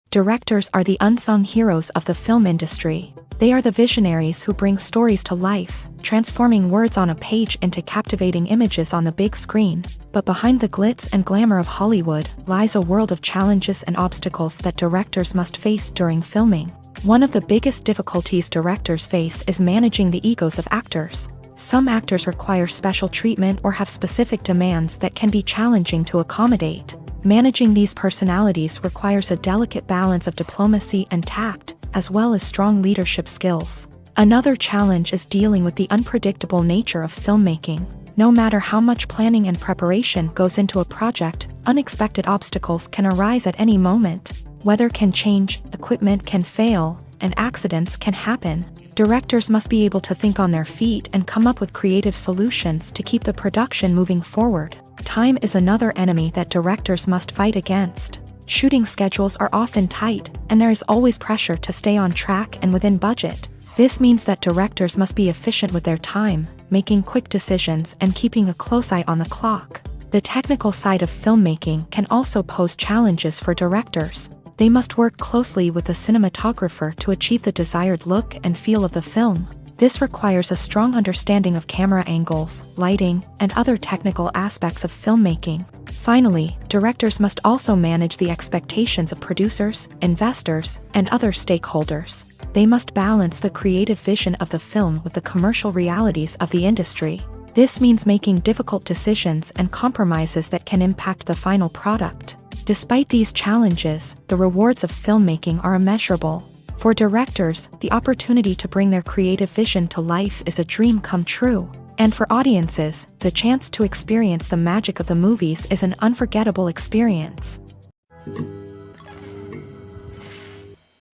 Directors are the unsung heroes of the film industry. They are the visionaries who bring stories to life, transforming words on a page into captivating images on the big screen. But behind the glitz and glamour of Hollywood lies a world of challenges and obstacles that directors must face during filming. One of the biggest difficulties directors face is managing the egos of actors. Some actors require special treatment or have specific demands that can be challenging to accommodate. Managing these personalities requires a delicate balance of diplomacy and tact, as well as strong leadership skills. Another challenge is dealing with the unpredictable nature of filmmaking. No matter how much planning and preparation goes into a project, unexpected obstacles can arise at any moment. Weather can change, equipment can fail, and accidents can happen. Directors must be able to think on their feet and come up with creative solutions to keep the production moving forward. Time is another enemy that directors must fight against. Shooting schedules are often tight, and there is always pressure to stay on track and within budget. This means that directors must be efficient with their time, making quick decisions and keeping a close eye on the clock. The technical side of filmmaking can also pose challenges for directors. They must work closely with the cinematographer to achieve the desired look and feel of the film. This requires a strong understanding of camera angles, lighting, and other technical aspects of filmmaking. Finally, directors must also manage the expectations of producers, investors, and other stakeholders. They must balance the creative vision of the film with the commercial realities of the industry. This means making difficult decisions and compromises that can impact the final product. Despite these challenges, the rewards of filmmaking are immeasurable. For directors, the opportunity to bring their creative vision to life is a dream come true. And for audiences, the chance to experience the magic of the movies is an unforgettable experience.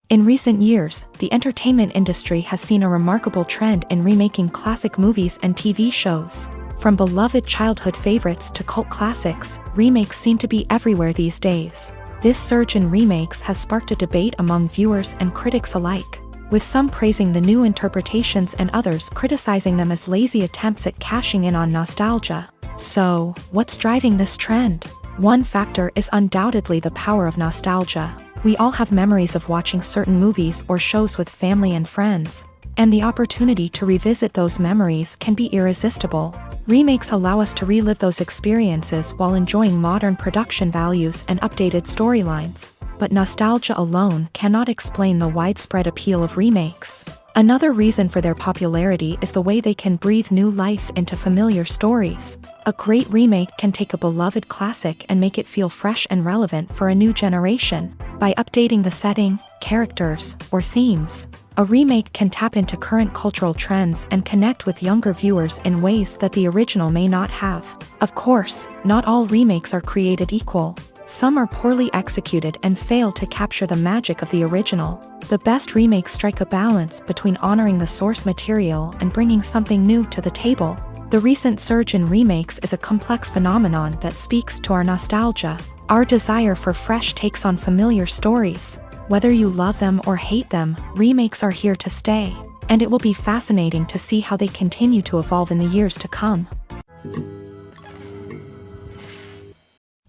In recent years, the entertainment industry has seen a remarkable trend in remaking classic movies and TV shows. From beloved childhood favorites to cult classics, remakes seem to be everywhere these days. This surge in remakes has sparked a debate among viewers and critics alike, with some praising the new interpretations and others criticizing them as lazy attempts at cashing in on nostalgia. So, what's driving this trend? One factor is undoubtedly the power of nostalgia. We all have memories of watching certain movies or shows with family and friends, and the opportunity to revisit those memories can be irresistible. Remakes allow us to relive those experiences while enjoying modern production values and updated storylines. But nostalgia alone cannot explain the widespread appeal of remakes. Another reason for their popularity is the way they can breathe new life into familiar stories. A great remake can take a beloved classic and make it feel fresh and relevant for a new generation. By updating the setting, characters, or themes, a remake can tap into current cultural trends and connect with younger viewers in ways that the original may not have. Of course, not all remakes are created equal. Some are poorly executed and fail to capture the magic of the original. The best remakes strike a balance between honoring the source material and bringing something new to the table. The recent surge in remakes is a complex phenomenon that speaks to our nostalgia, our desire for fresh takes on familiar stories. Whether you love them or hate them, remakes are here to stay, and it will be fascinating to see how they continue to evolve in the years to come.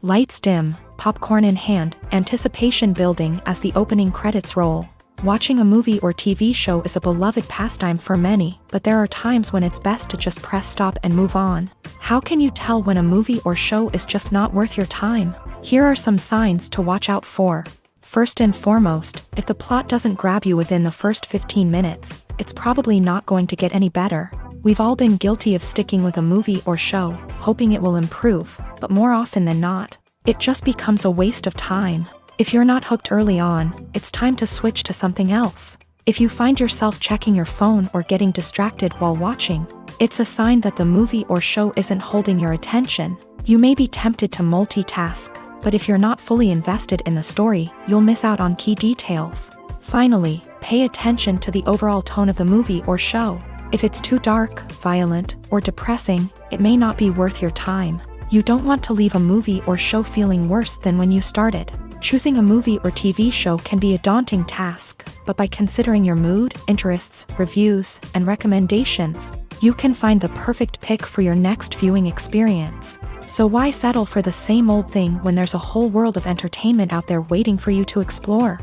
Lights dim, popcorn in hand, anticipation building as the opening credits roll. Watching a movie or TV show is a beloved pastime for many, but there are times when it's best to just press stop and move on. How can you tell when a movie or show is just not worth your time? Here are some signs to watch out for. First and foremost, if the plot doesn't grab you within the first 15 minutes, it's probably not going to get any better. We've all been guilty of sticking with a movie or show, hoping it will improve, but more often than not, it just becomes a waste of time. If you're not hooked early on, it's time to switch to something else. If you find yourself checking your phone or getting distracted while watching, it's a sign that the movie or show isn't holding your attention. You may be tempted to multitask, but if you're not fully invested in the story, you'll miss out on key details. Finally, pay attention to the overall tone of the movie or show. If it's too dark, violent, or depressing, it may not be worth your time. You don't want to leave a movie or show feeling worse than when you started. Choosing a movie or TV show can be a daunting task, but by considering your mood, interests, reviews, and recommendations, you can find the perfect pick for your next viewing experience. So why settle for the same old thing when there's a whole world of entertainment out there waiting for you to explore?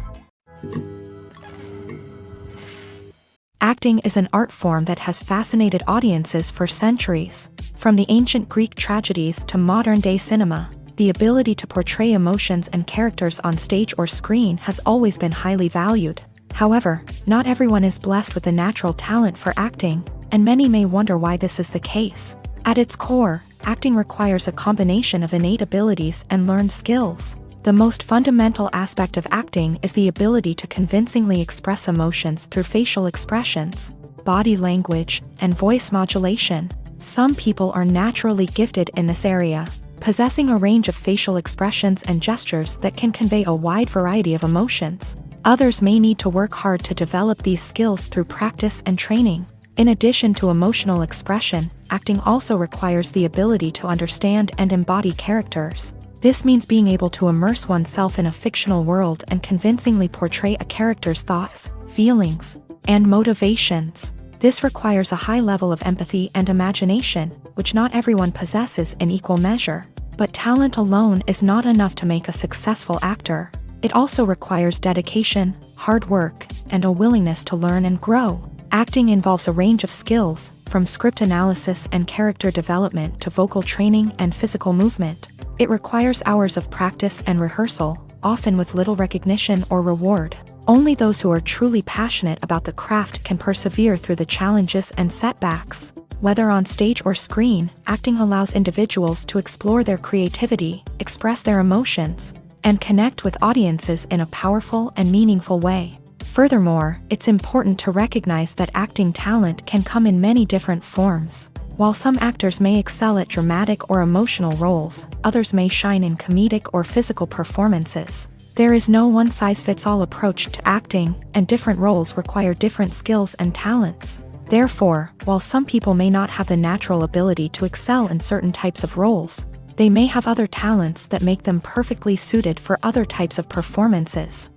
Acting is an art form that has fascinated audiences for centuries. From the ancient Greek tragedies to modern-day cinema, the ability to portray emotions and characters on stage or screen has always been highly valued. However, not everyone is blessed with the natural talent for acting, and many may wonder why this is the case. At its core, acting requires a combination of innate abilities and learned skills. The most fundamental aspect of acting is the ability to convincingly express emotions through facial expressions, body language, and voice modulation. Some people are naturally gifted in this area, possessing a range of facial expressions and gestures that can convey a wide variety of emotions. Others may need to work hard to develop these skills through practice and training. In addition to emotional expression, acting also requires the ability to understand and embody characters. This means being able to immerse oneself in a fictional world and convincingly portray a character's thoughts, feelings, and motivations. This requires a high level of empathy and imagination, which not everyone possesses in equal measure. But talent alone is not enough to make a successful actor. It also requires dedication, hard work, and a willingness to learn and grow. Acting involves a range of skills, from script analysis and character development to vocal training and physical movement. It requires hours of practice and rehearsal, often with little recognition or reward. Only those who are truly passionate about the craft can persevere through the challenges and setbacks. Whether on stage or screen, acting allows individuals to explore their creativity, express their emotions, and connect with audiences in a powerful and meaningful way. Furthermore, it's important to recognize that acting talent can come in many different forms. While some actors may excel at dramatic or emotional roles, others may shine in comedic or physical performances. There is no one-size-fits-all approach to acting, and different roles require different skills and talents. Therefore, while some people may not have the natural ability to excel in certain types of roles, they may have other talents that make them perfectly suited for other types of performances.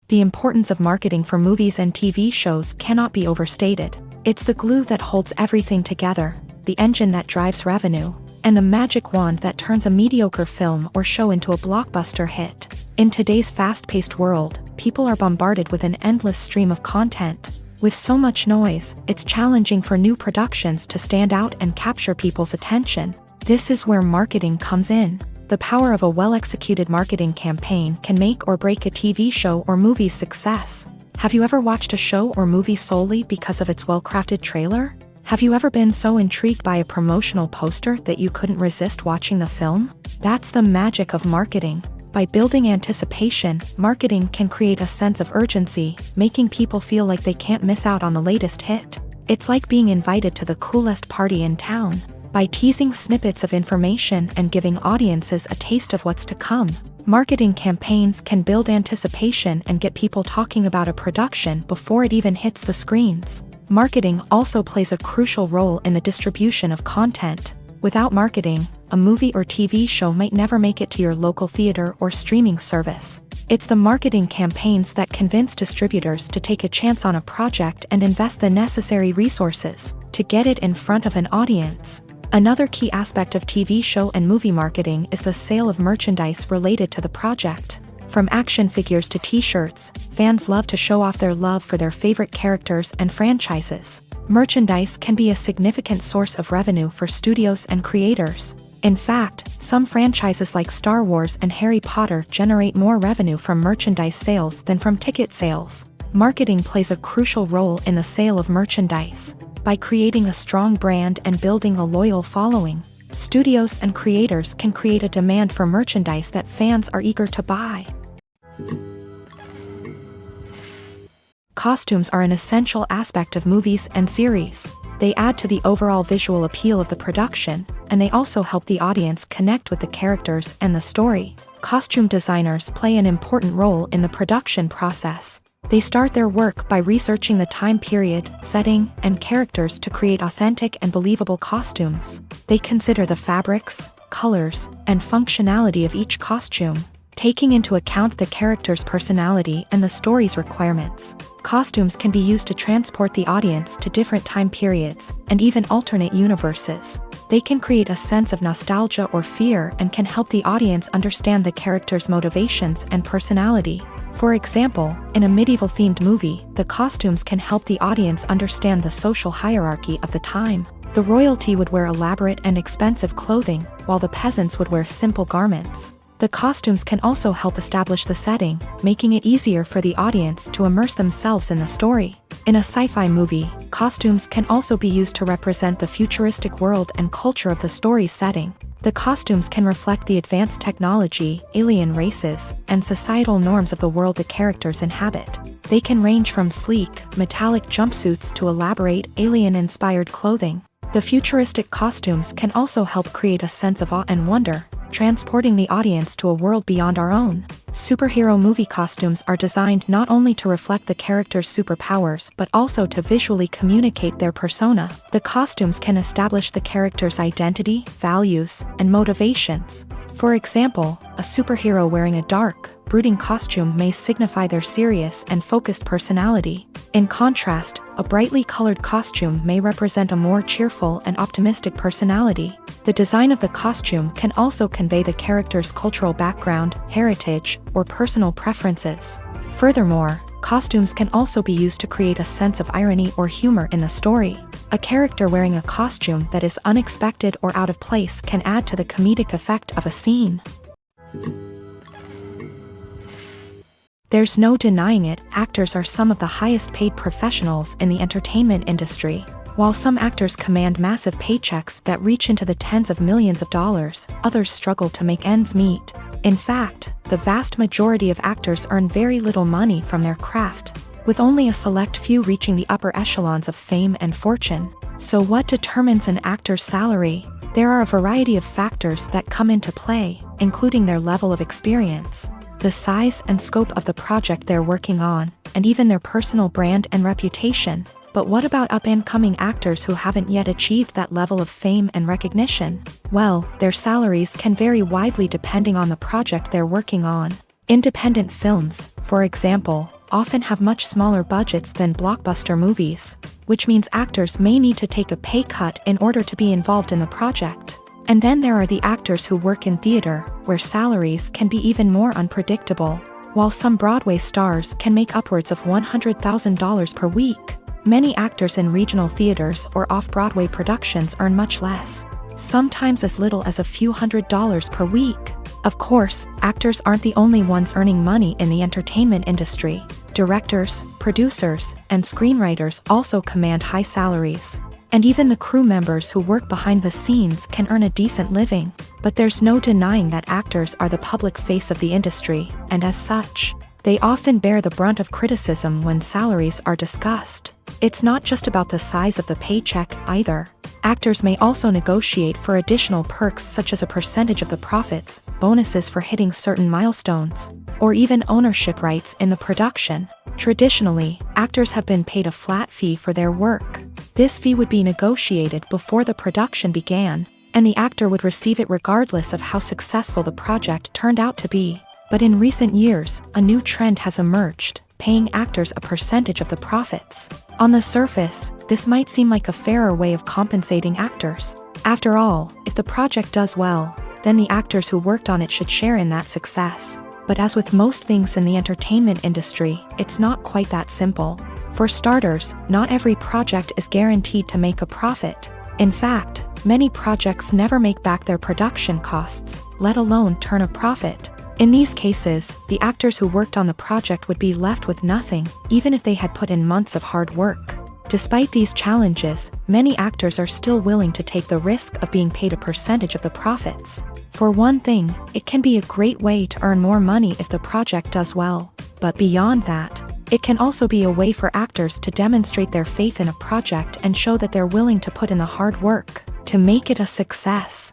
The importance of marketing for movies and TV shows cannot be overstated. It's the glue that holds everything together, the engine that drives revenue, and the magic wand that turns a mediocre film or show into a blockbuster hit. In today's fast-paced world, people are bombarded with an endless stream of content. With so much noise, it's challenging for new productions to stand out and capture people's attention. This is where marketing comes in. The power of a well-executed marketing campaign can make or break a TV show or movie's success. Have you ever watched a show or movie solely because of its well-crafted trailer? Have you ever been so intrigued by a promotional poster that you couldn't resist watching the film? That's the magic of marketing. By building anticipation, marketing can create a sense of urgency, making people feel like they can't miss out on the latest hit. It's like being invited to the coolest party in town. By teasing snippets of information and giving audiences a taste of what's to come, marketing campaigns can build anticipation and get people talking about a production before it even hits the screens. Marketing also plays a crucial role in the distribution of content. Without marketing, a movie or TV show might never make it to your local theater or streaming service. It's the marketing campaigns that convince distributors to take a chance on a project and invest the necessary resources to get it in front of an audience. Another key aspect of TV show and movie marketing is the sale of merchandise related to the project. From action figures to t-shirts, fans love to show off their love for their favorite characters and franchises. Merchandise can be a significant source of revenue for studios and creators. In fact, some franchises like Star Wars and Harry Potter generate more revenue from merchandise sales than from ticket sales. Marketing plays a crucial role in the sale of merchandise. By creating a strong brand and building a loyal following, studios and creators can create a demand for merchandise that fans are eager to buy. Costumes are an essential aspect of movies and series. They add to the overall visual appeal of the production, and they also help the audience connect with the characters and the story. Costume designers play an important role in the production process. They start their work by researching the time period, setting, and characters to create authentic and believable costumes. They consider the fabrics, colors, and functionality of each costume, taking into account the character's personality and the story's requirements. Costumes can be used to transport the audience to different time periods and even alternate universes. They can create a sense of nostalgia or fear and can help the audience understand the character's motivations and personality. For example, in a medieval-themed movie, the costumes can help the audience understand the social hierarchy of the time. The royalty would wear elaborate and expensive clothing, while the peasants would wear simple garments. The costumes can also help establish the setting, making it easier for the audience to immerse themselves in the story. In a sci-fi movie, costumes can also be used to represent the futuristic world and culture of the story's setting. The costumes can reflect the advanced technology, alien races, and societal norms of the world the characters inhabit. They can range from sleek, metallic jumpsuits to elaborate, alien-inspired clothing. The futuristic costumes can also help create a sense of awe and wonder, transporting the audience to a world beyond our own. Superhero movie costumes are designed not only to reflect the character's superpowers but also to visually communicate their persona. The costumes can establish the character's identity, values, and motivations. For example, a superhero wearing a dark, brooding costume may signify their serious and focused personality. In contrast, a brightly colored costume may represent a more cheerful and optimistic personality. The design of the costume can also convey the character's cultural background, heritage, or personal preferences. Furthermore, costumes can also be used to create a sense of irony or humor in the story. A character wearing a costume that is unexpected or out of place can add to the comedic effect of a scene. There's no denying it, actors are some of the highest paid professionals in the entertainment industry. While some actors command massive paychecks that reach into the tens of millions of dollars, others struggle to make ends meet. In fact, the vast majority of actors earn very little money from their craft, with only a select few reaching the upper echelons of fame and fortune. So what determines an actor's salary? There are a variety of factors that come into play, including their level of experience, the size and scope of the project they're working on, and even their personal brand and reputation. But what about up-and-coming actors who haven't yet achieved that level of fame and recognition? Well, their salaries can vary widely depending on the project they're working on. Independent films, for example, often have much smaller budgets than blockbuster movies, which means actors may need to take a pay cut in order to be involved in the project. And then there are the actors who work in theater, where salaries can be even more unpredictable. While some Broadway stars can make upwards of $100,000 per week, many actors in regional theaters or off-Broadway productions earn much less, sometimes as little as a few $100s per week. Of course, actors aren't the only ones earning money in the entertainment industry. Directors, producers, and screenwriters also command high salaries. And even the crew members who work behind the scenes can earn a decent living. But there's no denying that actors are the public face of the industry, and as such, they often bear the brunt of criticism when salaries are discussed. It's not just about the size of the paycheck, either. Actors may also negotiate for additional perks such as a percentage of the profits, bonuses for hitting certain milestones, or even ownership rights in the production. Traditionally, actors have been paid a flat fee for their work. This fee would be negotiated before the production began, and the actor would receive it regardless of how successful the project turned out to be. But in recent years, a new trend has emerged, paying actors a percentage of the profits. On the surface, this might seem like a fairer way of compensating actors. After all, if the project does well, then the actors who worked on it should share in that success. But as with most things in the entertainment industry, it's not quite that simple. For starters, not every project is guaranteed to make a profit. In fact, many projects never make back their production costs, let alone turn a profit. In these cases, the actors who worked on the project would be left with nothing, even if they had put in months of hard work. Despite these challenges, many actors are still willing to take the risk of being paid a percentage of the profits. For one thing, it can be a great way to earn more money if the project does well. But beyond that, it can also be a way for actors to demonstrate their faith in a project and show that they're willing to put in the hard work to make it a success.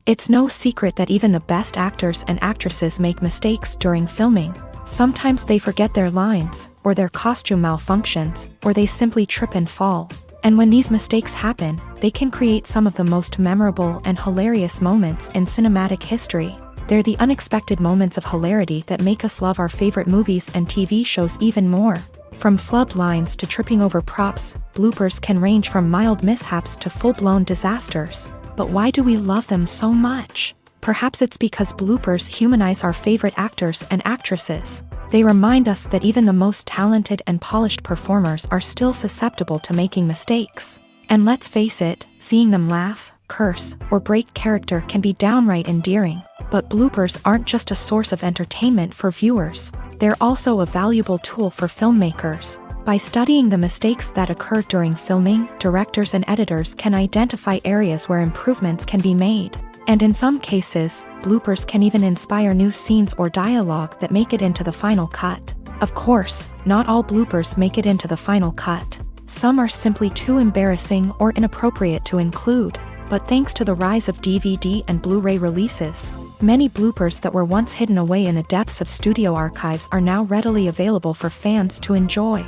It's no secret that even the best actors and actresses make mistakes during filming. Sometimes they forget their lines, or their costume malfunctions, or they simply trip and fall. And when these mistakes happen, they can create some of the most memorable and hilarious moments in cinematic history. They're the unexpected moments of hilarity that make us love our favorite movies and TV shows even more. From flubbed lines to tripping over props, bloopers can range from mild mishaps to full-blown disasters. But why do we love them so much? Perhaps it's because bloopers humanize our favorite actors and actresses. They remind us that even the most talented and polished performers are still susceptible to making mistakes. And let's face it, seeing them laugh, curse, or break character can be downright endearing. But bloopers aren't just a source of entertainment for viewers. They're also a valuable tool for filmmakers. By studying the mistakes that occur during filming, directors and editors can identify areas where improvements can be made. And in some cases, bloopers can even inspire new scenes or dialogue that make it into the final cut. Of course, not all bloopers make it into the final cut. Some are simply too embarrassing or inappropriate to include. But thanks to the rise of DVD and Blu-ray releases, many bloopers that were once hidden away in the depths of studio archives are now readily available for fans to enjoy.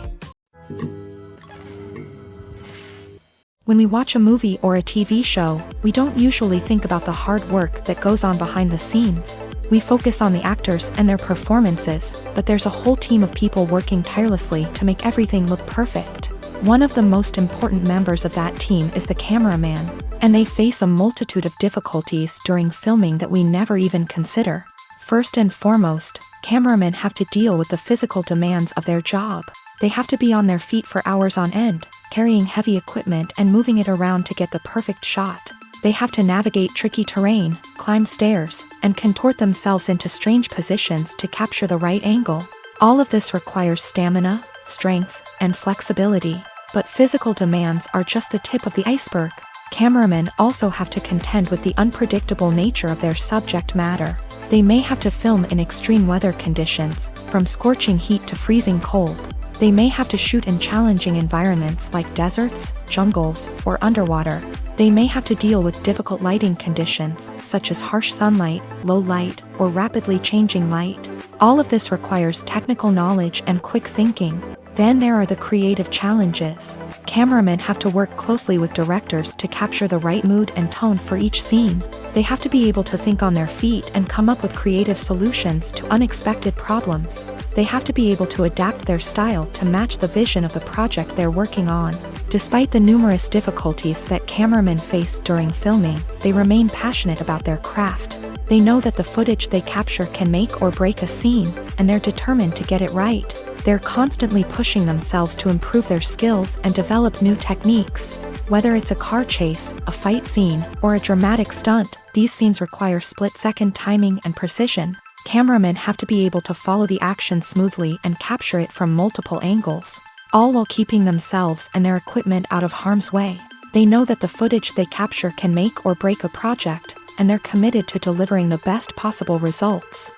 When we watch a movie or a TV show, we don't usually think about the hard work that goes on behind the scenes. We focus on the actors and their performances, but there's a whole team of people working tirelessly to make everything look perfect. One of the most important members of that team is the cameraman, and they face a multitude of difficulties during filming that we never even consider. First and foremost, cameramen have to deal with the physical demands of their job. They have to be on their feet for hours on end, carrying heavy equipment and moving it around to get the perfect shot. They have to navigate tricky terrain, climb stairs, and contort themselves into strange positions to capture the right angle. All of this requires stamina, strength, and flexibility. But physical demands are just the tip of the iceberg. Cameramen also have to contend with the unpredictable nature of their subject matter. They may have to film in extreme weather conditions, from scorching heat to freezing cold. They may have to shoot in challenging environments like deserts, jungles, or underwater. They may have to deal with difficult lighting conditions, such as harsh sunlight, low light, or rapidly changing light. All of this requires technical knowledge and quick thinking. Then there are the creative challenges. Cameramen have to work closely with directors to capture the right mood and tone for each scene. They have to be able to think on their feet and come up with creative solutions to unexpected problems. They have to be able to adapt their style to match the vision of the project they're working on. Despite the numerous difficulties that cameramen face during filming, they remain passionate about their craft. They know that the footage they capture can make or break a scene, and they're determined to get it right. They're constantly pushing themselves to improve their skills and develop new techniques. Whether it's a car chase, a fight scene, or a dramatic stunt, these scenes require split-second timing and precision. Cameramen have to be able to follow the action smoothly and capture it from multiple angles, all while keeping themselves and their equipment out of harm's way. They know that the footage they capture can make or break a project, and they're committed to delivering the best possible results.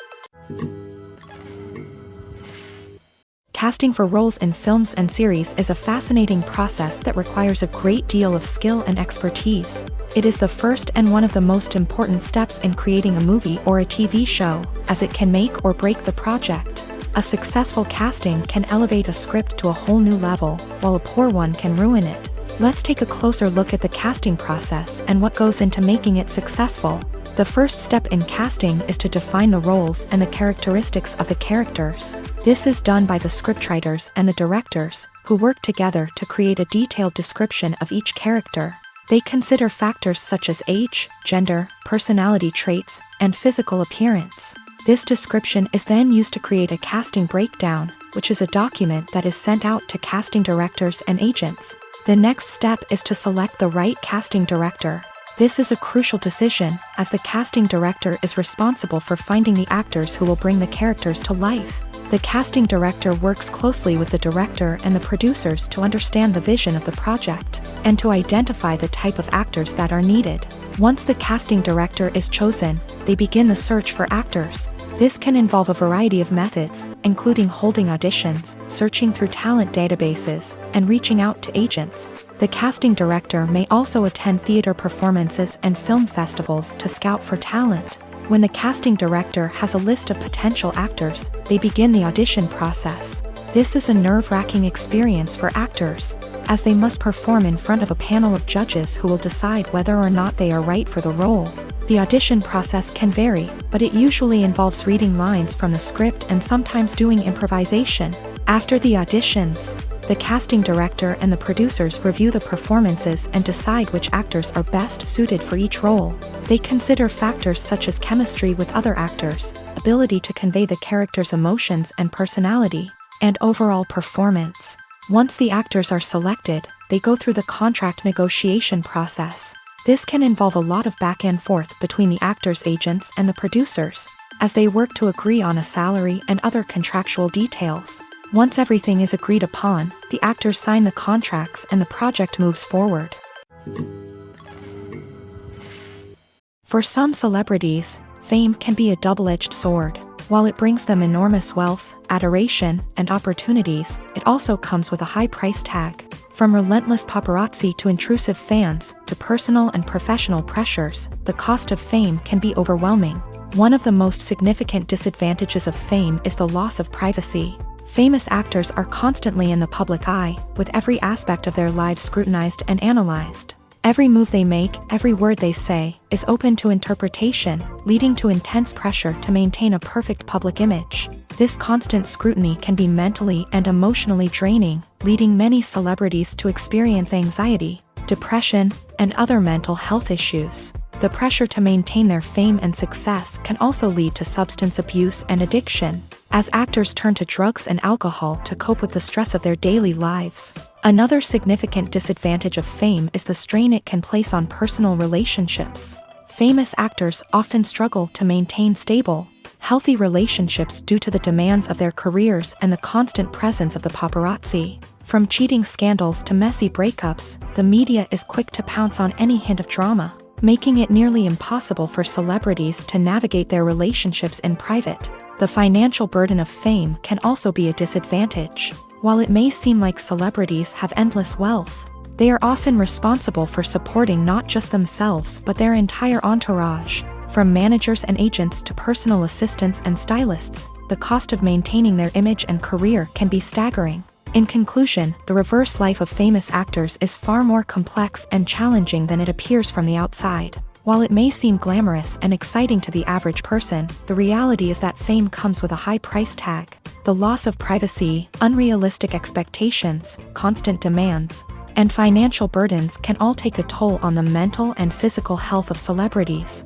Casting for roles in films and series is a fascinating process that requires a great deal of skill and expertise. It is the first and one of the most important steps in creating a movie or a TV show, as it can make or break the project. A successful casting can elevate a script to a whole new level, while a poor one can ruin it. Let's take a closer look at the casting process and what goes into making it successful. The first step in casting is to define the roles and the characteristics of the characters. This is done by the scriptwriters and the directors, who work together to create a detailed description of each character. They consider factors such as age, gender, personality traits, and physical appearance. This description is then used to create a casting breakdown, which is a document that is sent out to casting directors and agents. The next step is to select the right casting director. This is a crucial decision, as the casting director is responsible for finding the actors who will bring the characters to life. The casting director works closely with the director and the producers to understand the vision of the project, and to identify the type of actors that are needed. Once the casting director is chosen, they begin the search for actors. This can involve a variety of methods, including holding auditions, searching through talent databases, and reaching out to agents. The casting director may also attend theater performances and film festivals to scout for talent. When the casting director has a list of potential actors, they begin the audition process. This is a nerve-wracking experience for actors, as they must perform in front of a panel of judges who will decide whether or not they are right for the role. The audition process can vary, but it usually involves reading lines from the script and sometimes doing improvisation. After the auditions, the casting director and the producers review the performances and decide which actors are best suited for each role. They consider factors such as chemistry with other actors, ability to convey the character's emotions and personality, and overall performance. Once the actors are selected, they go through the contract negotiation process. This can involve a lot of back and forth between the actors' agents and the producers, as they work to agree on a salary and other contractual details. Once everything is agreed upon, the actors sign the contracts and the project moves forward. For some celebrities, fame can be a double-edged sword. While it brings them enormous wealth, adoration, and opportunities, it also comes with a high price tag. From relentless paparazzi to intrusive fans, to personal and professional pressures, the cost of fame can be overwhelming. One of the most significant disadvantages of fame is the loss of privacy. Famous actors are constantly in the public eye, with every aspect of their lives scrutinized and analyzed. Every move they make, every word they say, is open to interpretation, leading to intense pressure to maintain a perfect public image. This constant scrutiny can be mentally and emotionally draining, leading many celebrities to experience anxiety, depression, and other mental health issues. The pressure to maintain their fame and success can also lead to substance abuse and addiction, as actors turn to drugs and alcohol to cope with the stress of their daily lives. Another significant disadvantage of fame is the strain it can place on personal relationships. Famous actors often struggle to maintain stable, healthy relationships due to the demands of their careers and the constant presence of the paparazzi. From cheating scandals to messy breakups, the media is quick to pounce on any hint of drama, making it nearly impossible for celebrities to navigate their relationships in private. The financial burden of fame can also be a disadvantage. While it may seem like celebrities have endless wealth, they are often responsible for supporting not just themselves but their entire entourage. From managers and agents to personal assistants and stylists, the cost of maintaining their image and career can be staggering. In conclusion, the reverse life of famous actors is far more complex and challenging than it appears from the outside. While it may seem glamorous and exciting to the average person, the reality is that fame comes with a high price tag. The loss of privacy, unrealistic expectations, constant demands, and financial burdens can all take a toll on the mental and physical health of celebrities.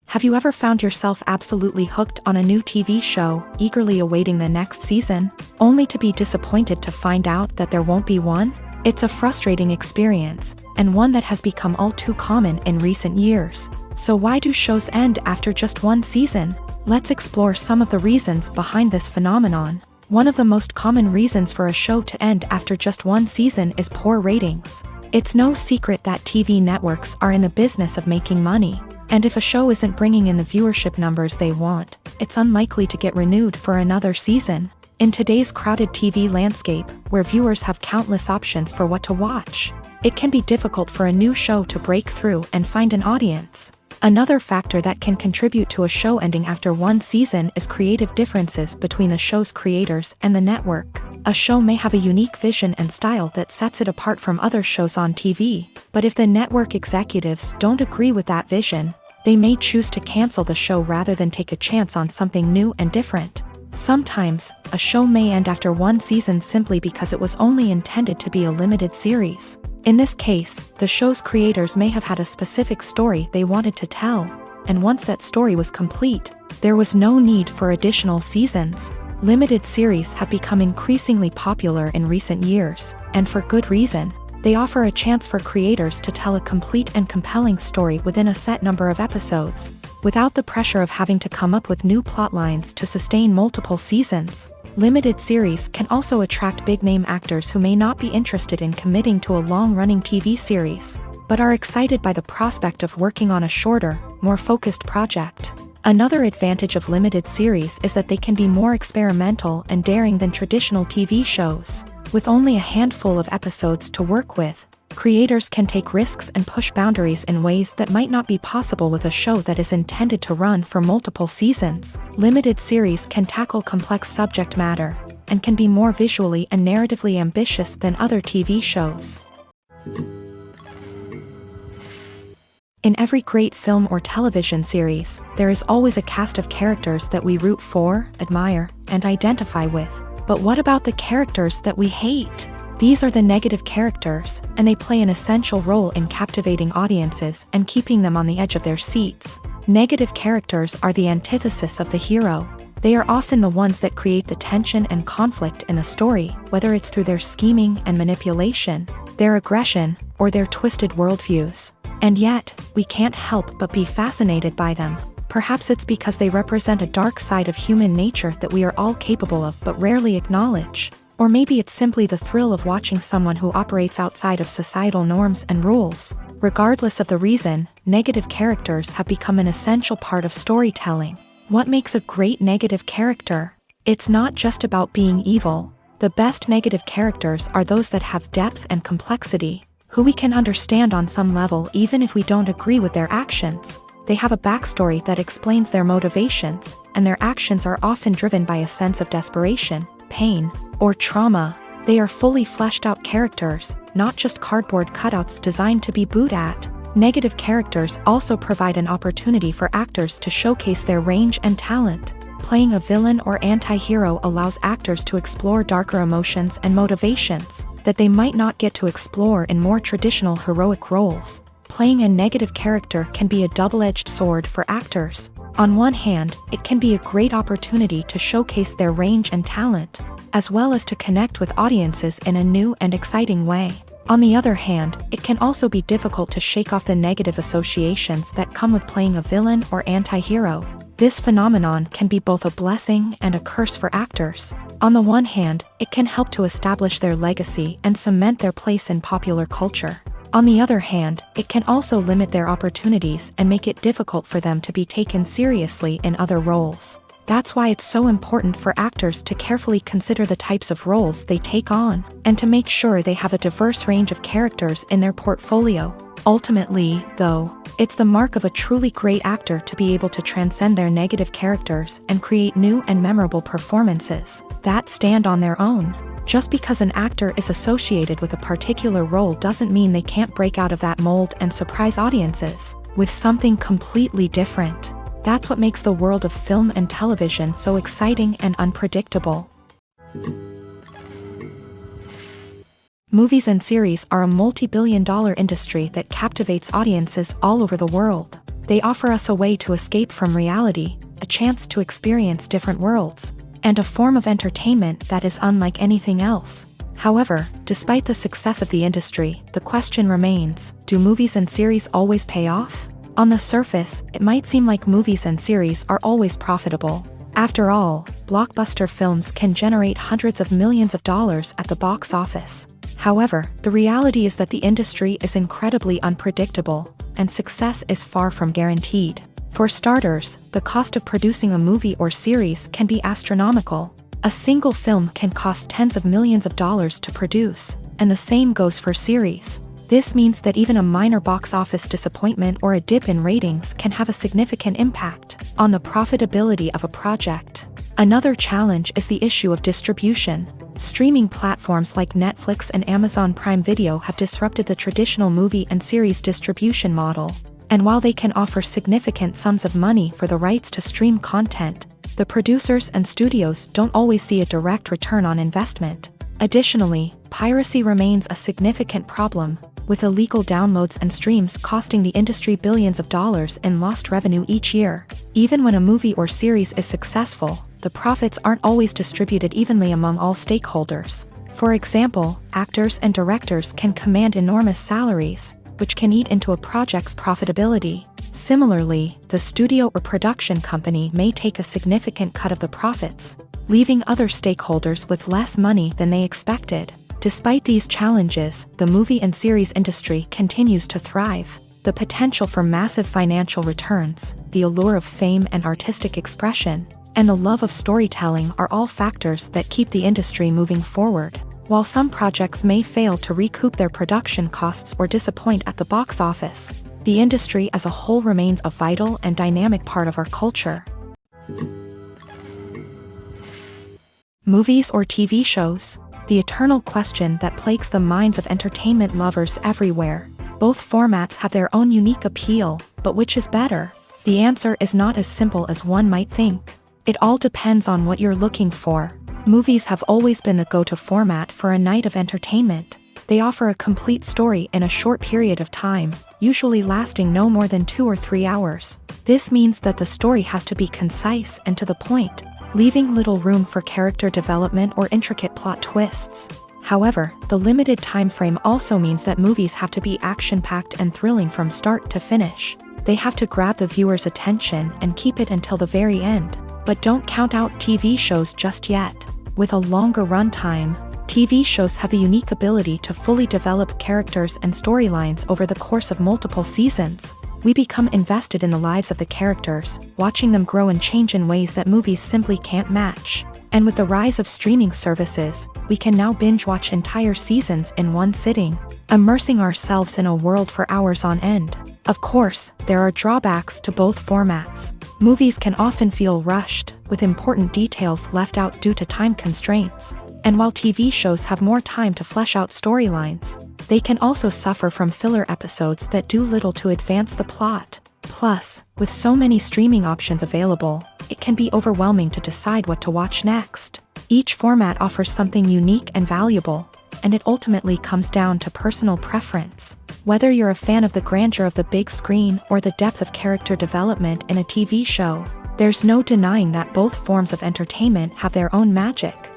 Have you ever found yourself absolutely hooked on a new TV show, eagerly awaiting the next season, only to be disappointed to find out that there won't be one? It's a frustrating experience, and one that has become all too common in recent years. So why do shows end after just one season? Let's explore some of the reasons behind this phenomenon. One of the most common reasons for a show to end after just one season is poor ratings. It's no secret that TV networks are in the business of making money. And if a show isn't bringing in the viewership numbers they want, it's unlikely to get renewed for another season. In today's crowded TV landscape, where viewers have countless options for what to watch, it can be difficult for a new show to break through and find an audience. Another factor that can contribute to a show ending after one season is creative differences between the show's creators and the network. A show may have a unique vision and style that sets it apart from other shows on TV, but if the network executives don't agree with that vision, they may choose to cancel the show rather than take a chance on something new and different. Sometimes, a show may end after one season simply because it was only intended to be a limited series. In this case, the show's creators may have had a specific story they wanted to tell, and once that story was complete, there was no need for additional seasons. Limited series have become increasingly popular in recent years, and for good reason. They offer a chance for creators to tell a complete and compelling story within a set number of episodes, without the pressure of having to come up with new plot lines to sustain multiple seasons. Limited series can also attract big-name actors who may not be interested in committing to a long-running TV series, but are excited by the prospect of working on a shorter, more focused project. Another advantage of limited series is that they can be more experimental and daring than traditional TV shows. With only a handful of episodes to work with, creators can take risks and push boundaries in ways that might not be possible with a show that is intended to run for multiple seasons. Limited series can tackle complex subject matter, and can be more visually and narratively ambitious than other TV shows. In every great film or television series, there is always a cast of characters that we root for, admire, and identify with. But what about the characters that we hate? These are the negative characters, and they play an essential role in captivating audiences and keeping them on the edge of their seats. Negative characters are the antithesis of the hero. They are often the ones that create the tension and conflict in the story, whether it's through their scheming and manipulation, their aggression, or their twisted worldviews. And yet, we can't help but be fascinated by them. Perhaps it's because they represent a dark side of human nature that we are all capable of but rarely acknowledge. Or maybe it's simply the thrill of watching someone who operates outside of societal norms and rules. Regardless of the reason, negative characters have become an essential part of storytelling. What makes a great negative character? It's not just about being evil. The best negative characters are those that have depth and complexity, who we can understand on some level even if we don't agree with their actions. They have a backstory that explains their motivations, and their actions are often driven by a sense of desperation, pain, or trauma. They are fully fleshed out characters, not just cardboard cutouts designed to be booed at. Negative characters also provide an opportunity for actors to showcase their range and talent. Playing a villain or anti-hero allows actors to explore darker emotions and motivations that they might not get to explore in more traditional heroic roles. Playing a negative character can be a double-edged sword for actors. On one hand, it can be a great opportunity to showcase their range and talent, as well as to connect with audiences in a new and exciting way. On the other hand, it can also be difficult to shake off the negative associations that come with playing a villain or anti-hero. This phenomenon can be both a blessing and a curse for actors. On the one hand, it can help to establish their legacy and cement their place in popular culture. On the other hand, it can also limit their opportunities and make it difficult for them to be taken seriously in other roles. That's why it's so important for actors to carefully consider the types of roles they take on, and to make sure they have a diverse range of characters in their portfolio. Ultimately, though, it's the mark of a truly great actor to be able to transcend their negative characters and create new and memorable performances that stand on their own. Just because an actor is associated with a particular role doesn't mean they can't break out of that mold and surprise audiences with something completely different. That's what makes the world of film and television so exciting and unpredictable. Movies and series are a multi-billion-dollar industry that captivates audiences all over the world. They offer us a way to escape from reality, a chance to experience different worlds, and a form of entertainment that is unlike anything else. However, despite the success of the industry, the question remains, do movies and series always pay off? On the surface, it might seem like movies and series are always profitable. After all, blockbuster films can generate hundreds of millions of dollars at the box office. However, the reality is that the industry is incredibly unpredictable, and success is far from guaranteed. For starters, the cost of producing a movie or series can be astronomical. A single film can cost tens of millions of dollars to produce, and the same goes for series. This means that even a minor box office disappointment or a dip in ratings can have a significant impact on the profitability of a project. Another challenge is the issue of distribution. Streaming platforms like Netflix and Amazon Prime Video have disrupted the traditional movie and series distribution model. And while they can offer significant sums of money for the rights to stream content, the producers and studios don't always see a direct return on investment. Additionally, piracy remains a significant problem, with illegal downloads and streams costing the industry billions of dollars in lost revenue each year. Even when a movie or series is successful, the profits aren't always distributed evenly among all stakeholders. For example, actors and directors can command enormous salaries, which can eat into a project's profitability. Similarly, the studio or production company may take a significant cut of the profits, leaving other stakeholders with less money than they expected. Despite these challenges, the movie and series industry continues to thrive. The potential for massive financial returns, the allure of fame and artistic expression, and the love of storytelling are all factors that keep the industry moving forward. While some projects may fail to recoup their production costs or disappoint at the box office, the industry as a whole remains a vital and dynamic part of our culture. Movies or TV shows? The eternal question that plagues the minds of entertainment lovers everywhere. Both formats have their own unique appeal, but which is better? The answer is not as simple as one might think. It all depends on what you're looking for. Movies have always been the go-to format for a night of entertainment. They offer a complete story in a short period of time, usually lasting no more than 2 or 3 hours. This means that the story has to be concise and to the point, leaving little room for character development or intricate plot twists. However, the limited time frame also means that movies have to be action-packed and thrilling from start to finish. They have to grab the viewer's attention and keep it until the very end. But don't count out TV shows just yet. With a longer runtime, TV shows have the unique ability to fully develop characters and storylines over the course of multiple seasons. We become invested in the lives of the characters, watching them grow and change in ways that movies simply can't match. And with the rise of streaming services, we can now binge-watch entire seasons in one sitting, immersing ourselves in a world for hours on end. Of course, there are drawbacks to both formats. Movies can often feel rushed, with important details left out due to time constraints. And while TV shows have more time to flesh out storylines, they can also suffer from filler episodes that do little to advance the plot. Plus, with so many streaming options available, it can be overwhelming to decide what to watch next. Each format offers something unique and valuable, and it ultimately comes down to personal preference. Whether you're a fan of the grandeur of the big screen or the depth of character development in a TV show, there's no denying that both forms of entertainment have their own magic.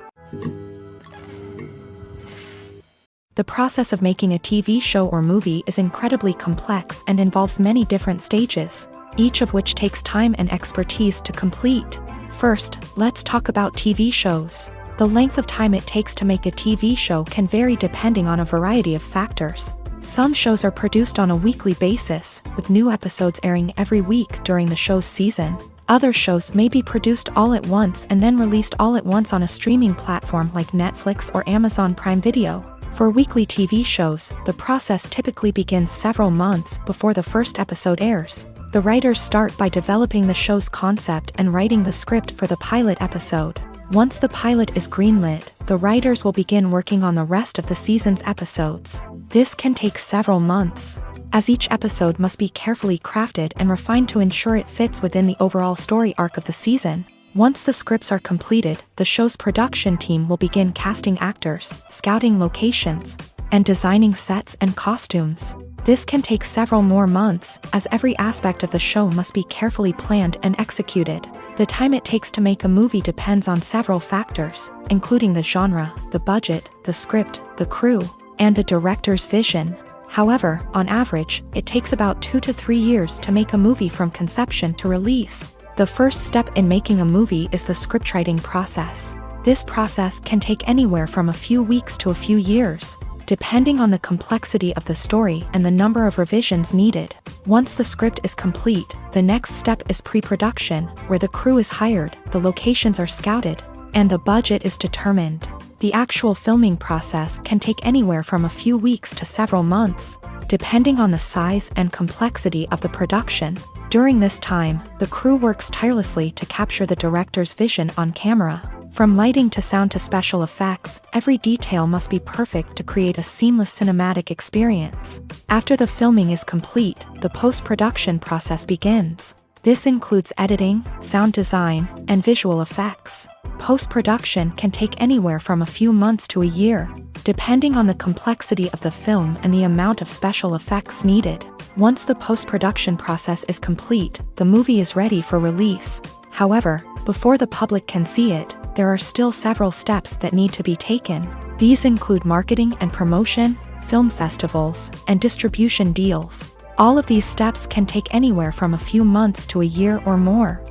The process of making a TV show or movie is incredibly complex and involves many different stages, each of which takes time and expertise to complete. First, let's talk about TV shows. The length of time it takes to make a TV show can vary depending on a variety of factors. Some shows are produced on a weekly basis, with new episodes airing every week during the show's season. Other shows may be produced all at once and then released all at once on a streaming platform like Netflix or Amazon Prime Video. For weekly TV shows, the process typically begins several months before the first episode airs. The writers start by developing the show's concept and writing the script for the pilot episode. Once the pilot is greenlit, the writers will begin working on the rest of the season's episodes. This can take several months, as each episode must be carefully crafted and refined to ensure it fits within the overall story arc of the season. Once the scripts are completed, the show's production team will begin casting actors, scouting locations, and designing sets and costumes. This can take several more months, as every aspect of the show must be carefully planned and executed. The time it takes to make a movie depends on several factors, including the genre, the budget, the script, the crew, and the director's vision. However, on average, it takes about 2 to 3 years to make a movie from conception to release. The first step in making a movie is the scriptwriting process. This process can take anywhere from a few weeks to a few years, depending on the complexity of the story and the number of revisions needed. Once the script is complete, the next step is pre-production, where the crew is hired, the locations are scouted, and the budget is determined. The actual filming process can take anywhere from a few weeks to several months, depending on the size and complexity of the production. During this time, the crew works tirelessly to capture the director's vision on camera. From lighting to sound to special effects, every detail must be perfect to create a seamless cinematic experience. After the filming is complete, the post-production process begins. This includes editing, sound design, and visual effects. Post-production can take anywhere from a few months to a year, depending on the complexity of the film and the amount of special effects needed. Once the post-production process is complete, the movie is ready for release. However, before the public can see it, there are still several steps that need to be taken. These include marketing and promotion, film festivals, and distribution deals. All of these steps can take anywhere from a few months to a year or more.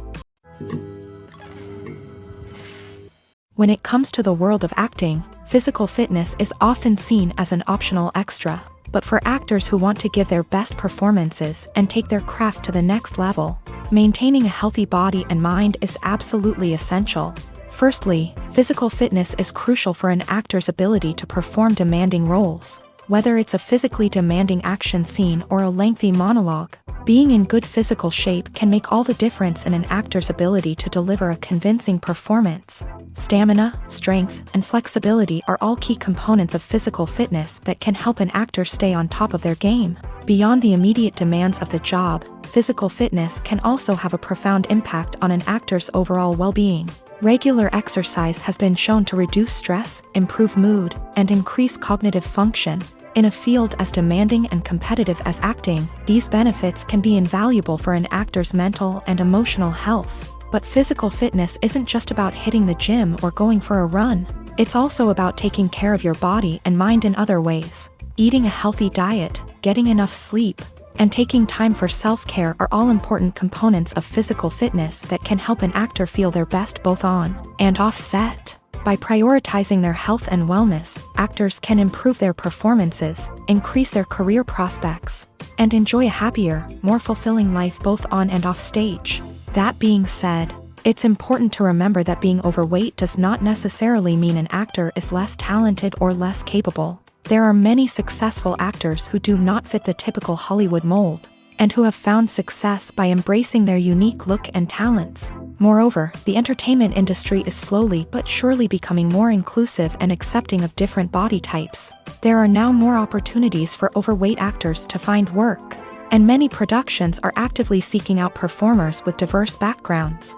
When it comes to the world of acting, physical fitness is often seen as an optional extra. But for actors who want to give their best performances and take their craft to the next level, maintaining a healthy body and mind is absolutely essential. Firstly, physical fitness is crucial for an actor's ability to perform demanding roles. Whether it's a physically demanding action scene or a lengthy monologue, being in good physical shape can make all the difference in an actor's ability to deliver a convincing performance. Stamina, strength, and flexibility are all key components of physical fitness that can help an actor stay on top of their game. Beyond the immediate demands of the job, physical fitness can also have a profound impact on an actor's overall well-being. Regular exercise has been shown to reduce stress, improve mood, and increase cognitive function. In a field as demanding and competitive as acting, these benefits can be invaluable for an actor's mental and emotional health. But physical fitness isn't just about hitting the gym or going for a run. It's also about taking care of your body and mind in other ways. Eating a healthy diet, getting enough sleep, and taking time for self-care are all important components of physical fitness that can help an actor feel their best both on and off set. By prioritizing their health and wellness, actors can improve their performances, increase their career prospects, and enjoy a happier, more fulfilling life both on and off stage. That being said, it's important to remember that being overweight does not necessarily mean an actor is less talented or less capable. There are many successful actors who do not fit the typical Hollywood mold, and who have found success by embracing their unique look and talents. Moreover, the entertainment industry is slowly but surely becoming more inclusive and accepting of different body types. There are now more opportunities for overweight actors to find work, and many productions are actively seeking out performers with diverse backgrounds.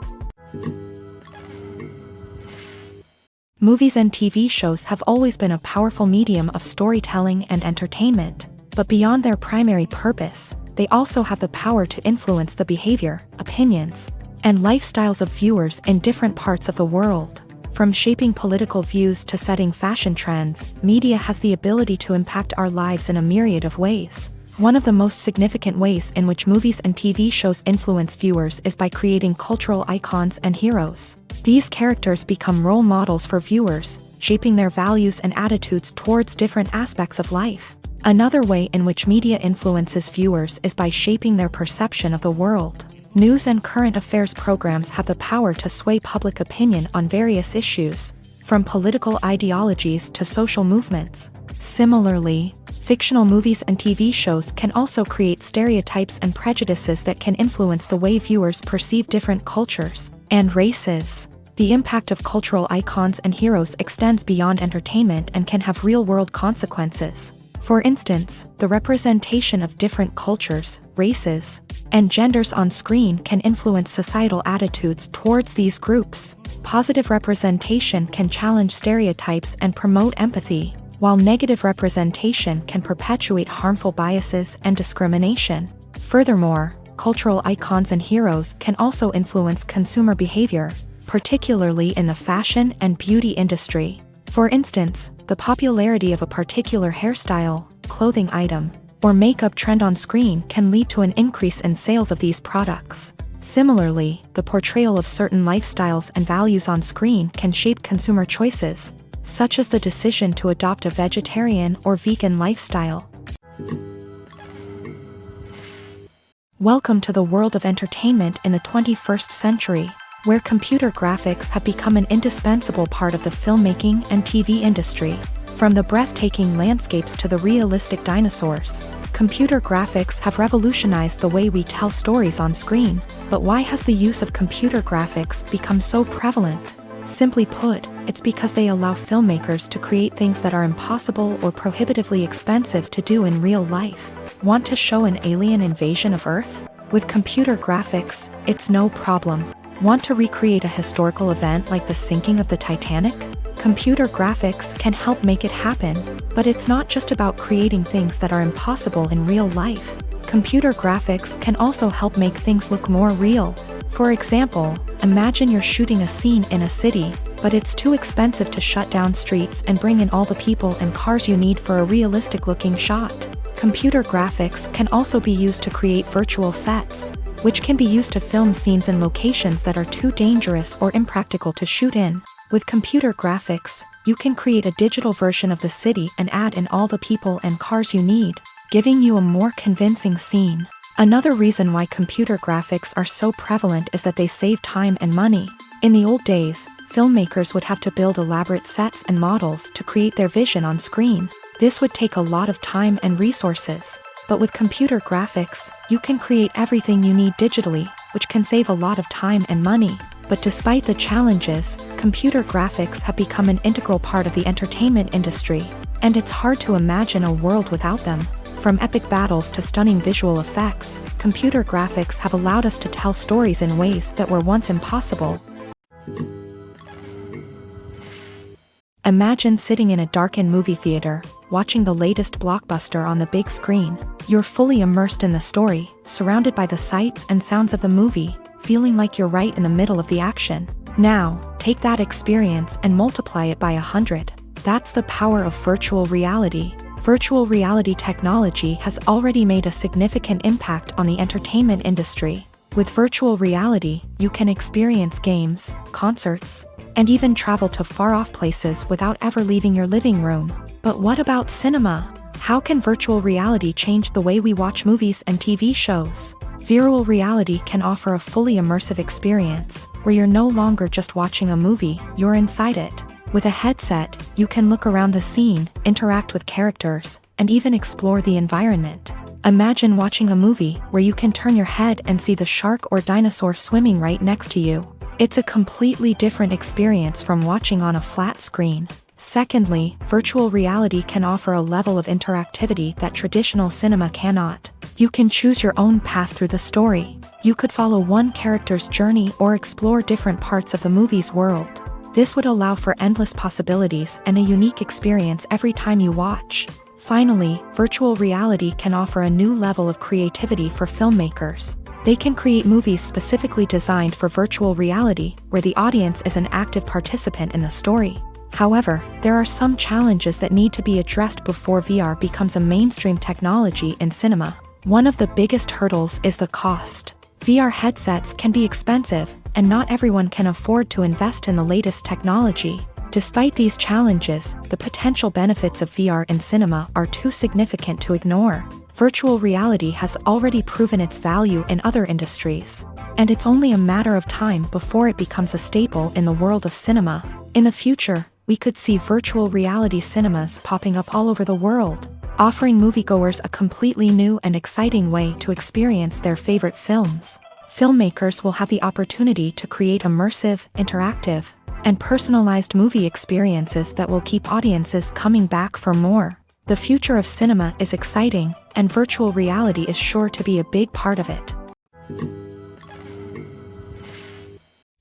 Movies and TV shows have always been a powerful medium of storytelling and entertainment, but beyond their primary purpose, they also have the power to influence the behavior, opinions, and lifestyles of viewers in different parts of the world. From shaping political views to setting fashion trends, media has the ability to impact our lives in a myriad of ways. One of the most significant ways in which movies and TV shows influence viewers is by creating cultural icons and heroes. These characters become role models for viewers, shaping their values and attitudes towards different aspects of life. Another way in which media influences viewers is by shaping their perception of the world. News and current affairs programs have the power to sway public opinion on various issues, from political ideologies to social movements. Similarly, fictional movies and TV shows can also create stereotypes and prejudices that can influence the way viewers perceive different cultures and races. The impact of cultural icons and heroes extends beyond entertainment and can have real-world consequences. For instance, the representation of different cultures, races, and genders on screen can influence societal attitudes towards these groups. Positive representation can challenge stereotypes and promote empathy, while negative representation can perpetuate harmful biases and discrimination. Furthermore, cultural icons and heroes can also influence consumer behavior, particularly in the fashion and beauty industry. For instance, the popularity of a particular hairstyle, clothing item, or makeup trend on screen can lead to an increase in sales of these products. Similarly, the portrayal of certain lifestyles and values on screen can shape consumer choices, such as the decision to adopt a vegetarian or vegan lifestyle. Welcome to the world of entertainment in the 21st century, where computer graphics have become an indispensable part of the filmmaking and TV industry. From the breathtaking landscapes to the realistic dinosaurs, computer graphics have revolutionized the way we tell stories on screen. But why has the use of computer graphics become so prevalent? Simply put, it's because they allow filmmakers to create things that are impossible or prohibitively expensive to do in real life. Want to show an alien invasion of Earth? With computer graphics, it's no problem. Want to recreate a historical event like the sinking of the Titanic? Computer graphics can help make it happen, but it's not just about creating things that are impossible in real life. Computer graphics can also help make things look more real. For example, imagine you're shooting a scene in a city, but it's too expensive to shut down streets and bring in all the people and cars you need for a realistic-looking shot. Computer graphics can also be used to create virtual sets, which can be used to film scenes in locations that are too dangerous or impractical to shoot in. With computer graphics, you can create a digital version of the city and add in all the people and cars you need, giving you a more convincing scene. Another reason why computer graphics are so prevalent is that they save time and money. In the old days, filmmakers would have to build elaborate sets and models to create their vision on screen. This would take a lot of time and resources. But with computer graphics, you can create everything you need digitally, which can save a lot of time and money. But despite the challenges, computer graphics have become an integral part of the entertainment industry, and it's hard to imagine a world without them. From epic battles to stunning visual effects, computer graphics have allowed us to tell stories in ways that were once impossible. Imagine sitting in a darkened movie theater, watching the latest blockbuster on the big screen. You're fully immersed in the story, surrounded by the sights and sounds of the movie, feeling like you're right in the middle of the action. Now, take that experience and multiply it by 100. That's the power of virtual reality. Virtual reality technology has already made a significant impact on the entertainment industry. With virtual reality, you can experience games, concerts, and even travel to far-off places without ever leaving your living room. But what about cinema? How can virtual reality change the way we watch movies and TV shows? Virtual reality can offer a fully immersive experience, where you're no longer just watching a movie, you're inside it. With a headset, you can look around the scene, interact with characters, and even explore the environment. Imagine watching a movie where you can turn your head and see the shark or dinosaur swimming right next to you. It's a completely different experience from watching on a flat screen. Secondly, virtual reality can offer a level of interactivity that traditional cinema cannot. You can choose your own path through the story. You could follow one character's journey or explore different parts of the movie's world. This would allow for endless possibilities and a unique experience every time you watch. Finally, virtual reality can offer a new level of creativity for filmmakers. They can create movies specifically designed for virtual reality, where the audience is an active participant in the story. However, there are some challenges that need to be addressed before VR becomes a mainstream technology in cinema. One of the biggest hurdles is the cost. VR headsets can be expensive, and not everyone can afford to invest in the latest technology. Despite these challenges, the potential benefits of VR in cinema are too significant to ignore. Virtual reality has already proven its value in other industries, and it's only a matter of time before it becomes a staple in the world of cinema. In the future, we could see virtual reality cinemas popping up all over the world, offering moviegoers a completely new and exciting way to experience their favorite films. Filmmakers will have the opportunity to create immersive, interactive, and personalized movie experiences that will keep audiences coming back for more. The future of cinema is exciting, and virtual reality is sure to be a big part of it.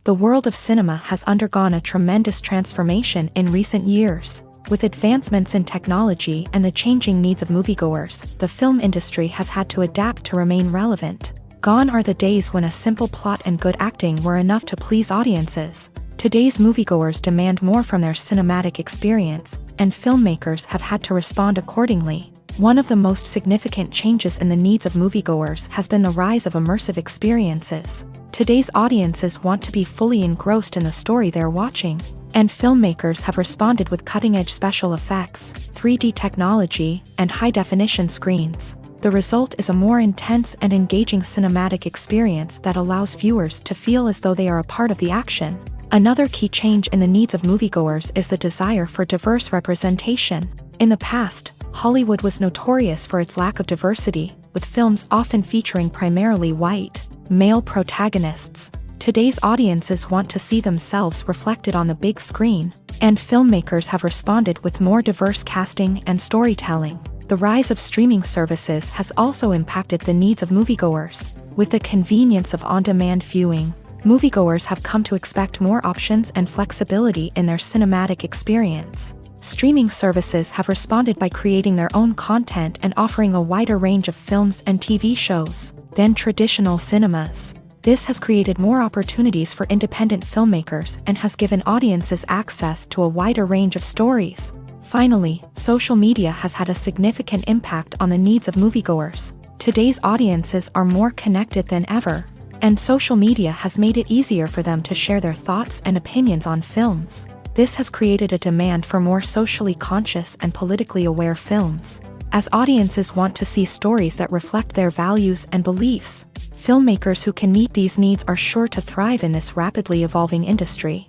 The world of cinema has undergone a tremendous transformation in recent years. With advancements in technology and the changing needs of moviegoers, the film industry has had to adapt to remain relevant. Gone are the days when a simple plot and good acting were enough to please audiences. Today's moviegoers demand more from their cinematic experience, and filmmakers have had to respond accordingly. One of the most significant changes in the needs of moviegoers has been the rise of immersive experiences. Today's audiences want to be fully engrossed in the story they're watching, and filmmakers have responded with cutting-edge special effects, 3D technology, and high-definition screens. The result is a more intense and engaging cinematic experience that allows viewers to feel as though they are a part of the action. Another key change in the needs of moviegoers is the desire for diverse representation. In the past, Hollywood was notorious for its lack of diversity, with films often featuring primarily white, male protagonists. Today's audiences want to see themselves reflected on the big screen, and filmmakers have responded with more diverse casting and storytelling. The rise of streaming services has also impacted the needs of moviegoers. With the convenience of on-demand viewing, moviegoers have come to expect more options and flexibility in their cinematic experience. Streaming services have responded by creating their own content and offering a wider range of films and TV shows than traditional cinemas. This has created more opportunities for independent filmmakers and has given audiences access to a wider range of stories. Finally, social media has had a significant impact on the needs of moviegoers. Today's audiences are more connected than ever, and social media has made it easier for them to share their thoughts and opinions on films. This has created a demand for more socially conscious and politically aware films. As audiences want to see stories that reflect their values and beliefs, filmmakers who can meet these needs are sure to thrive in this rapidly evolving industry.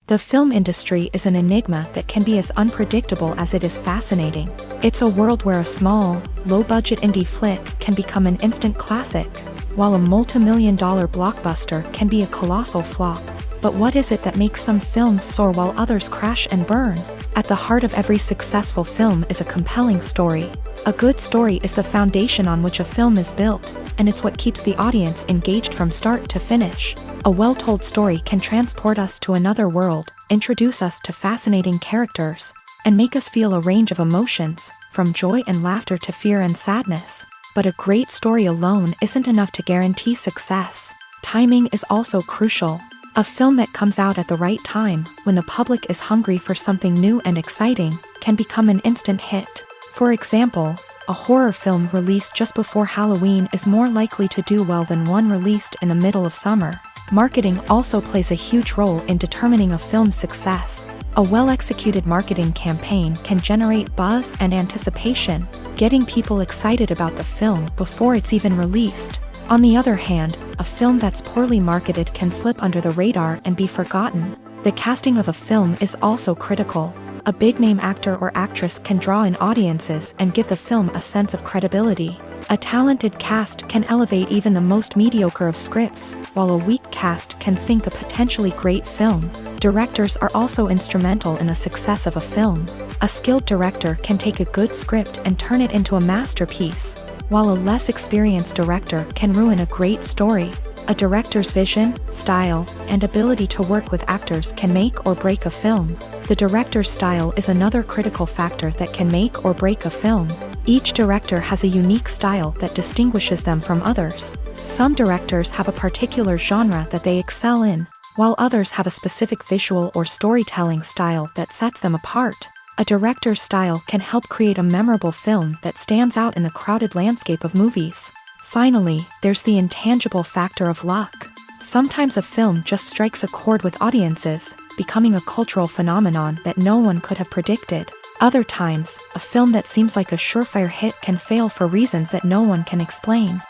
The film industry is an enigma that can be as unpredictable as it is fascinating. It's a world where a small, low-budget indie flick can become an instant classic, while a multi-million-dollar blockbuster can be a colossal flop. But what is it that makes some films soar while others crash and burn? At the heart of every successful film is a compelling story. A good story is the foundation on which a film is built, and it's what keeps the audience engaged from start to finish. A well-told story can transport us to another world, introduce us to fascinating characters, and make us feel a range of emotions, from joy and laughter to fear and sadness. But a great story alone isn't enough to guarantee success. Timing is also crucial. A film that comes out at the right time, when the public is hungry for something new and exciting, can become an instant hit. For example, a horror film released just before Halloween is more likely to do well than one released in the middle of summer. Marketing also plays a huge role in determining a film's success. A well-executed marketing campaign can generate buzz and anticipation, getting people excited about the film before it's even released. On the other hand, a film that's poorly marketed can slip under the radar and be forgotten. The casting of a film is also critical. A big-name actor or actress can draw in audiences and give the film a sense of credibility. A talented cast can elevate even the most mediocre of scripts, while a weak cast can sink a potentially great film. Directors are also instrumental in the success of a film. A skilled director can take a good script and turn it into a masterpiece, while a less experienced director can ruin a great story. A director's vision, style, and ability to work with actors can make or break a film. The director's style is another critical factor that can make or break a film. Each director has a unique style that distinguishes them from others. Some directors have a particular genre that they excel in, while others have a specific visual or storytelling style that sets them apart. A director's style can help create a memorable film that stands out in the crowded landscape of movies. Finally, there's the intangible factor of luck. Sometimes a film just strikes a chord with audiences, becoming a cultural phenomenon that no one could have predicted. Other times, a film that seems like a surefire hit can fail for reasons that no one can explain.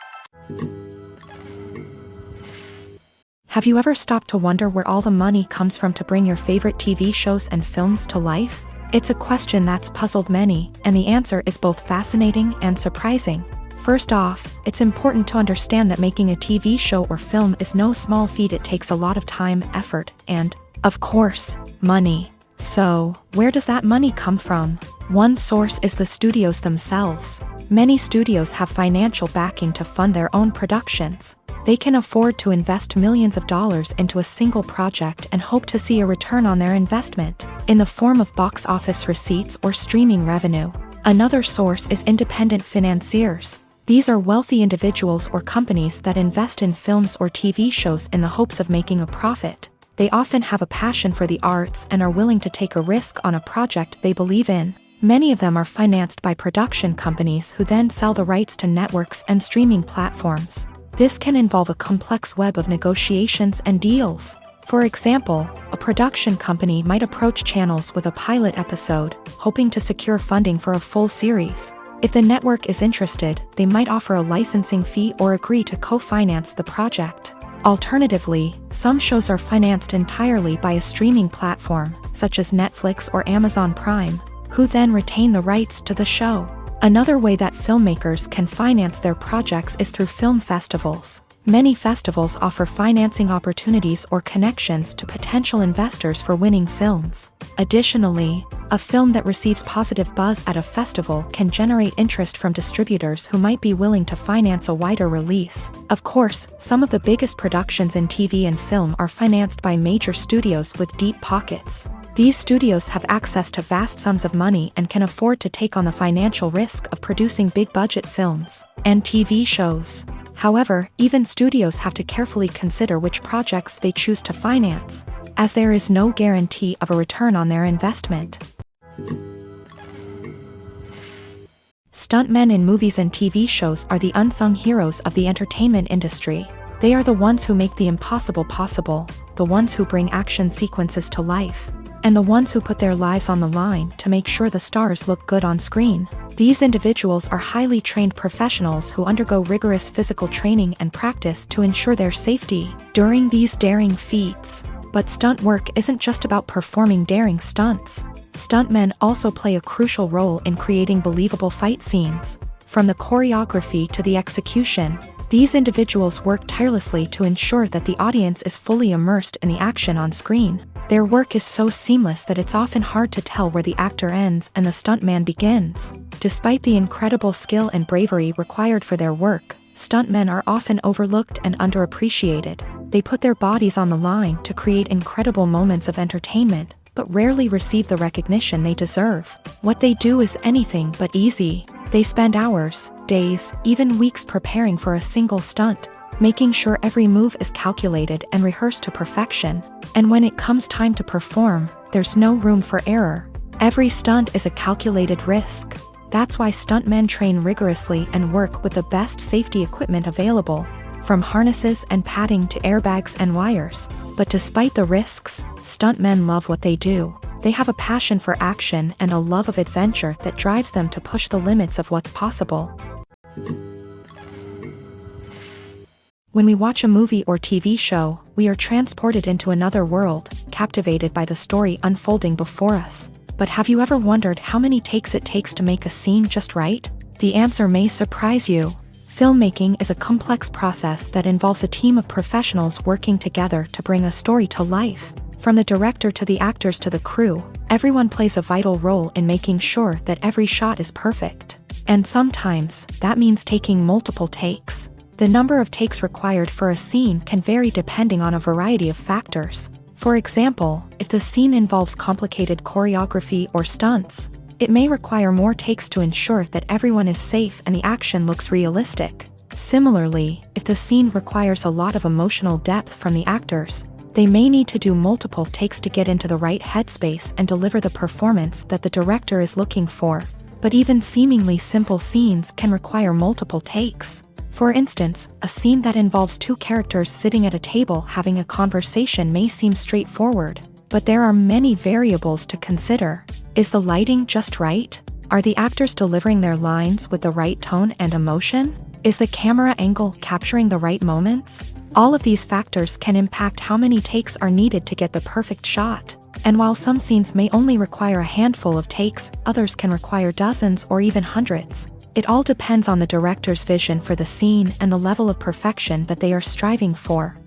Have you ever stopped to wonder where all the money comes from to bring your favorite TV shows and films to life? It's a question that's puzzled many, and the answer is both fascinating and surprising. First off, it's important to understand that making a TV show or film is no small feat. It takes a lot of time, effort, and, of course, money. So, where does that money come from? One source is the studios themselves. Many studios have financial backing to fund their own productions. They can afford to invest millions of dollars into a single project and hope to see a return on their investment, in the form of box office receipts or streaming revenue. Another source is independent financiers. These are wealthy individuals or companies that invest in films or TV shows in the hopes of making a profit. They often have a passion for the arts and are willing to take a risk on a project they believe in. Many of them are financed by production companies who then sell the rights to networks and streaming platforms. This can involve a complex web of negotiations and deals. For example, a production company might approach channels with a pilot episode, hoping to secure funding for a full series. If the network is interested, they might offer a licensing fee or agree to co-finance the project. Alternatively, some shows are financed entirely by a streaming platform, such as Netflix or Amazon Prime, who then retain the rights to the show. Another way that filmmakers can finance their projects is through film festivals. Many festivals offer financing opportunities or connections to potential investors for winning films. Additionally, a film that receives positive buzz at a festival can generate interest from distributors who might be willing to finance a wider release. Of course, some of the biggest productions in TV and film are financed by major studios with deep pockets. These studios have access to vast sums of money and can afford to take on the financial risk of producing big-budget films and TV shows. However, even studios have to carefully consider which projects they choose to finance, as there is no guarantee of a return on their investment. Stuntmen in movies and TV shows are the unsung heroes of the entertainment industry. They are the ones who make the impossible possible, the ones who bring action sequences to life, and the ones who put their lives on the line to make sure the stars look good on screen. These individuals are highly trained professionals who undergo rigorous physical training and practice to ensure their safety during these daring feats. But stunt work isn't just about performing daring stunts. Stuntmen also play a crucial role in creating believable fight scenes. From the choreography to the execution, these individuals work tirelessly to ensure that the audience is fully immersed in the action on screen. Their work is so seamless that it's often hard to tell where the actor ends and the stuntman begins. Despite the incredible skill and bravery required for their work, stuntmen are often overlooked and underappreciated. They put their bodies on the line to create incredible moments of entertainment, but rarely receive the recognition they deserve. What they do is anything but easy. They spend hours, days, even weeks preparing for a single stunt, making sure every move is calculated and rehearsed to perfection. And when it comes time to perform, there's no room for error. Every stunt is a calculated risk. That's why stuntmen train rigorously and work with the best safety equipment available, from harnesses and padding to airbags and wires. But despite the risks, stuntmen love what they do. They have a passion for action and a love of adventure that drives them to push the limits of what's possible. When we watch a movie or TV show, we are transported into another world, captivated by the story unfolding before us. But have you ever wondered how many takes it takes to make a scene just right? The answer may surprise you. Filmmaking is a complex process that involves a team of professionals working together to bring a story to life. From the director to the actors to the crew, everyone plays a vital role in making sure that every shot is perfect. And sometimes, that means taking multiple takes. The number of takes required for a scene can vary depending on a variety of factors. For example, if the scene involves complicated choreography or stunts, it may require more takes to ensure that everyone is safe and the action looks realistic. Similarly, if the scene requires a lot of emotional depth from the actors, they may need to do multiple takes to get into the right headspace and deliver the performance that the director is looking for. But even seemingly simple scenes can require multiple takes. For instance, a scene that involves two characters sitting at a table having a conversation may seem straightforward, but there are many variables to consider. Is the lighting just right? Are the actors delivering their lines with the right tone and emotion? Is the camera angle capturing the right moments? All of these factors can impact how many takes are needed to get the perfect shot. And while some scenes may only require a handful of takes, others can require dozens or even hundreds. It all depends on the director's vision for the scene and the level of perfection that they are striving for.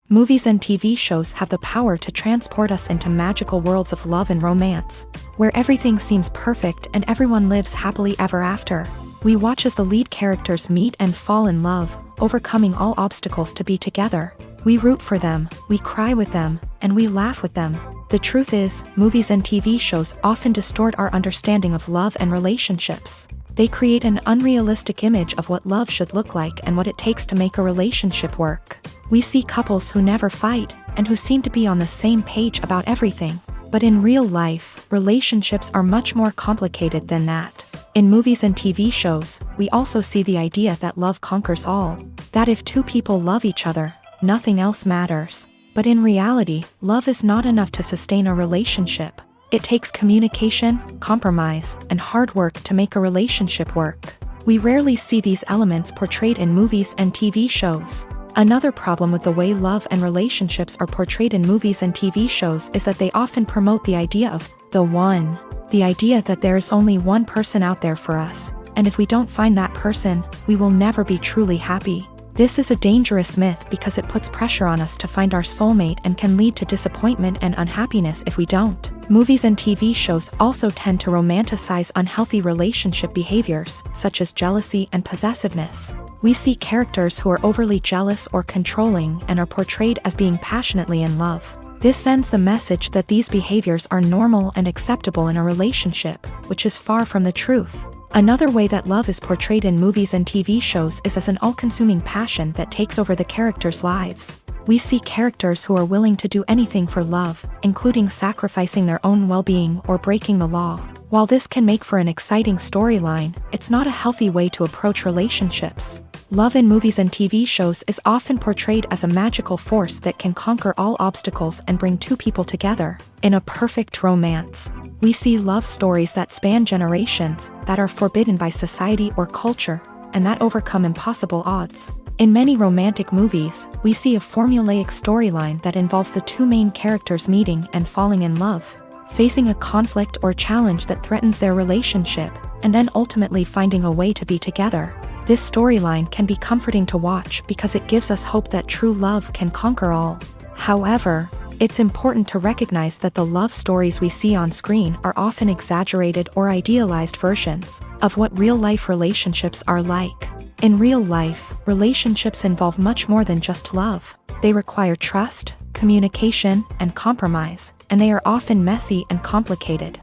Movies and TV shows have the power to transport us into magical worlds of love and romance, where everything seems perfect and everyone lives happily ever after. We watch as the lead characters meet and fall in love, overcoming all obstacles to be together. We root for them, we cry with them, and we laugh with them. The truth is, movies and TV shows often distort our understanding of love and relationships. They create an unrealistic image of what love should look like and what it takes to make a relationship work. We see couples who never fight, and who seem to be on the same page about everything. But in real life, relationships are much more complicated than that. In movies and TV shows, we also see the idea that love conquers all. That if two people love each other, nothing else matters. But in reality, love is not enough to sustain a relationship. It takes communication, compromise, and hard work to make a relationship work. We rarely see these elements portrayed in movies and TV shows. Another problem with the way love and relationships are portrayed in movies and TV shows is that they often promote the idea of the one. The idea that there is only one person out there for us, and if we don't find that person, we will never be truly happy. This is a dangerous myth because it puts pressure on us to find our soulmate and can lead to disappointment and unhappiness if we don't. Movies and TV shows also tend to romanticize unhealthy relationship behaviors, such as jealousy and possessiveness. We see characters who are overly jealous or controlling and are portrayed as being passionately in love. This sends the message that these behaviors are normal and acceptable in a relationship, which is far from the truth. Another way that love is portrayed in movies and TV shows is as an all-consuming passion that takes over the characters' lives. We see characters who are willing to do anything for love, including sacrificing their own well-being or breaking the law. While this can make for an exciting storyline, it's not a healthy way to approach relationships. Love in movies and TV shows is often portrayed as a magical force that can conquer all obstacles and bring two people together in a perfect romance. We see love stories that span generations, that are forbidden by society or culture, and that overcome impossible odds. In many romantic movies, we see a formulaic storyline that involves the two main characters meeting and falling in love, facing a conflict or challenge that threatens their relationship, and then ultimately finding a way to be together. This storyline can be comforting to watch because it gives us hope that true love can conquer all. However, it's important to recognize that the love stories we see on screen are often exaggerated or idealized versions of what real-life relationships are like. In real life, relationships involve much more than just love. They require trust, communication, and compromise, and they are often messy and complicated.